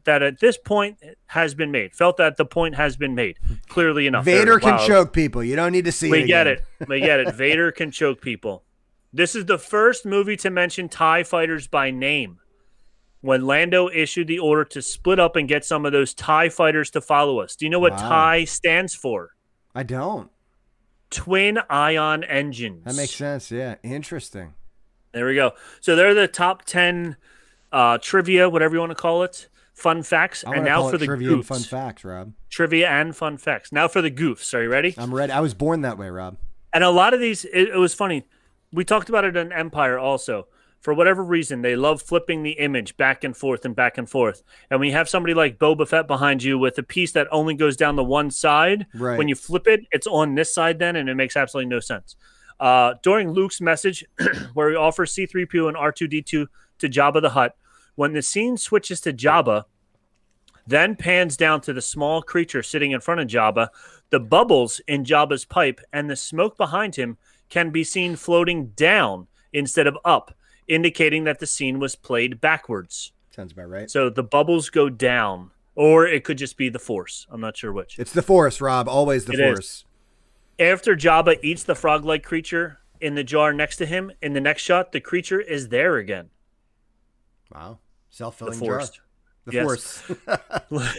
at this point has been made. Felt that the point has been made. Clearly enough. Vader can choke people. You don't need to see it. We get again. it. We get it. Vader can choke people. This is the first movie to mention TIE fighters by name. When Lando issued the order to split up and get some of those TIE fighters to follow us. Do you know what TIE stands for? I don't. Twin ion engines. That makes sense. Yeah. Interesting. There we go. So they're the top 10 trivia, whatever you want to call it, fun facts. I And want to now call for it the trivia goofs. and fun facts, Rob. Trivia and fun facts. Now for the goofs. Are you ready? I'm ready. I was born that way, Rob. And a lot of these, it was funny. We talked about it in Empire also. For whatever reason, they love flipping the image back and forth and back and forth. And when you have somebody like Boba Fett behind you with a piece that only goes down the one side, Right. when you flip it, it's on this side then, and it makes absolutely no sense. During Luke's message, where he offers C-3PO and R2-D2 to Jabba the Hutt, when the scene switches to Jabba, then pans down to the small creature sitting in front of Jabba, the bubbles in Jabba's pipe and the smoke behind him can be seen floating down instead of up, indicating that the scene was played backwards. Sounds about right. So the bubbles go down, or it could just be the Force. I'm not sure which. It's the Force, Rob. Always the It Force. is. After Jabba eats the frog-like creature in the jar next to him, in the next shot, the creature is there again. Wow. The Self-filling jar. Force. The Yes. Force.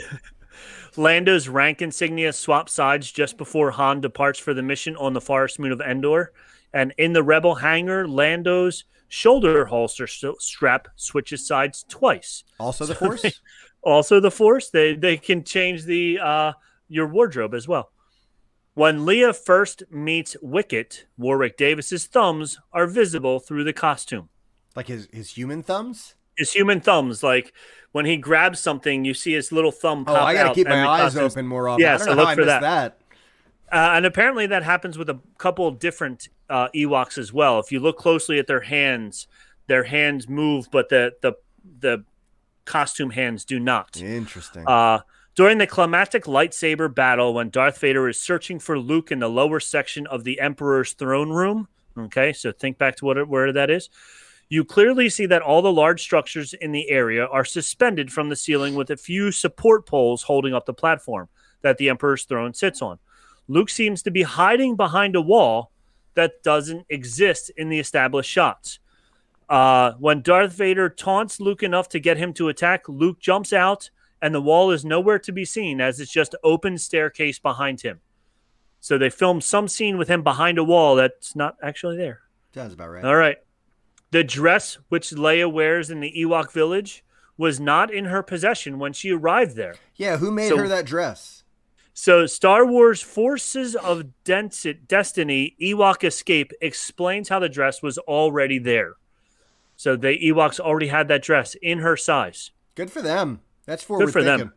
Lando's rank insignia swap sides just before Han departs for the mission on the forest moon of Endor. And in the Rebel hangar, Lando's shoulder holster strap switches sides twice. Also the So Force? Also the Force. They can change the your wardrobe as well. When Leia first meets Wicket, Warwick Davis's thumbs are visible through the costume. Like his human thumbs? His human thumbs, like when he grabs something, you see his little thumb pop Oh, I got to out keep my and the eyes costume's- open more often. Yeah, I don't so know look how I for missed that. And apparently that happens with a couple of different Ewoks as well. If you look closely at their hands move, but the costume hands do not. Interesting. During the climactic lightsaber battle, when Darth Vader is searching for Luke in the lower section of the Emperor's throne room, okay, so think back to where that is. You clearly see that all the large structures in the area are suspended from the ceiling with a few support poles holding up the platform that the Emperor's throne sits on. Luke seems to be hiding behind a wall that doesn't exist in the established shots. When Darth Vader taunts Luke enough to get him to attack, Luke jumps out, and the wall is nowhere to be seen as it's just open staircase behind him. So they filmed some scene with him behind a wall that's not actually there. Sounds about right. All right. The dress which Leia wears in the Ewok village was not in her possession when she arrived there. Yeah, who made her that dress? So Star Wars Forces of Destiny Ewok Escape explains how the dress was already there. So the Ewoks already had that dress in her size. Good for them. That's forward Good for thinking. them.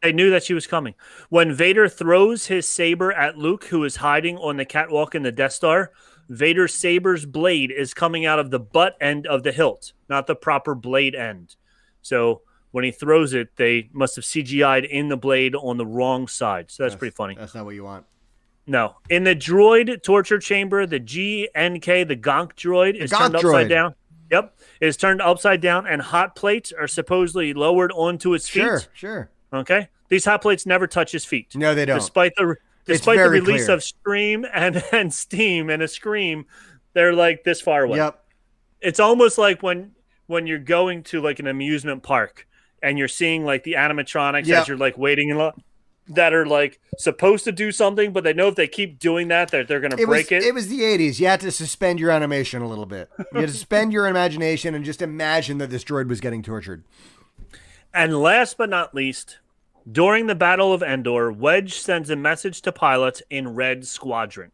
They knew that she was coming. When Vader throws his saber at Luke, who is hiding on the catwalk in the Death Star, Vader's saber's blade is coming out of the butt end of the hilt, not the proper blade end. So when he throws it, they must have CGI'd in the blade on the wrong side. So that's pretty funny. That's not what you want. No. In the droid torture chamber, the GNK, the Gonk droid, is turned upside down. Yep. It is turned upside down, and hot plates are supposedly lowered onto its feet. Sure. Okay? These hot plates never touch his feet. No, they don't. Despite the release of Scream and Steam and a Scream, they're like this far away. Yep. It's almost like when you're going to like an amusement park and you're seeing like the animatronics as you're like waiting in line that are like supposed to do something, but they know if they keep doing that, they're going to break it. It was the 80s. You had to suspend your animation a little bit. You had to suspend your imagination and just imagine that this droid was getting tortured. And last but not least, during the Battle of Endor, Wedge sends a message to pilots in Red Squadron.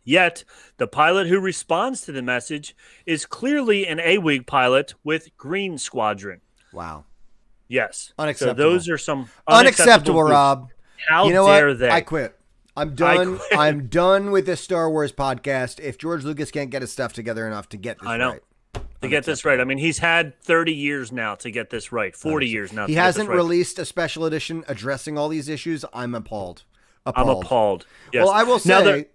Yet, the pilot who responds to the message is clearly an AWIG pilot with Green Squadron. Wow. Yes. Unacceptable. So those are some unacceptable, Rob. How you know dare what? they? I quit. I'm done. I'm done with this Star Wars podcast. If George Lucas can't get his stuff together enough to get this right. To get this right. I mean, he's had 30 years now to get this right. 40 years now. He hasn't released a special edition addressing all these issues. I'm appalled. I'm appalled. Yes. Well, I will say,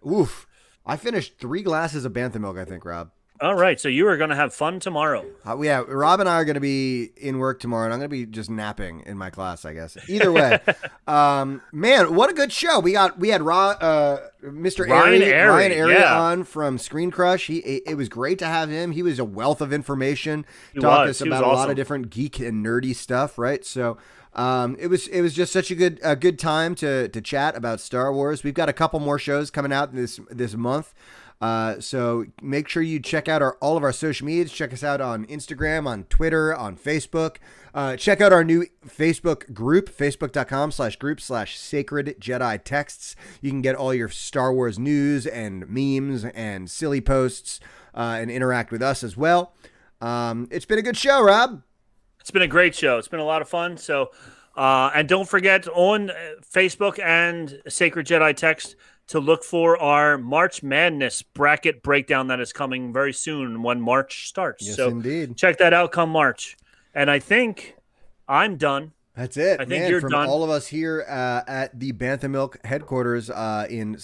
I finished 3 glasses of Bantha milk, I think, Rob. All right. So you are going to have fun tomorrow. Yeah, Rob and I are going to be in work tomorrow, and I'm going to be just napping in my class, I guess. Either way, man, what a good show. We had Mr. Ryan Arey on from Screen Crush. It was great to have him. He was a wealth of information. Talked to us about a lot of different geek and nerdy stuff, right? So it was just such a good time to chat about Star Wars. We've got a couple more shows coming out this month. So make sure you check out all of our social medias. Check us out on Instagram, on Twitter, on Facebook. Check out our new Facebook group, facebook.com/group/Sacred Jedi Texts. You can get all your Star Wars news and memes and silly posts, and interact with us as well. It's been a good show, Rob. It's been a great show. It's been a lot of fun. So, and don't forget on Facebook and Sacred Jedi Text to look for our March Madness bracket breakdown that is coming very soon when March starts. Yes, so indeed. Check that out come March. And I think I'm done. That's it. I think you're from done. All of us here at the Bantha Milk headquarters in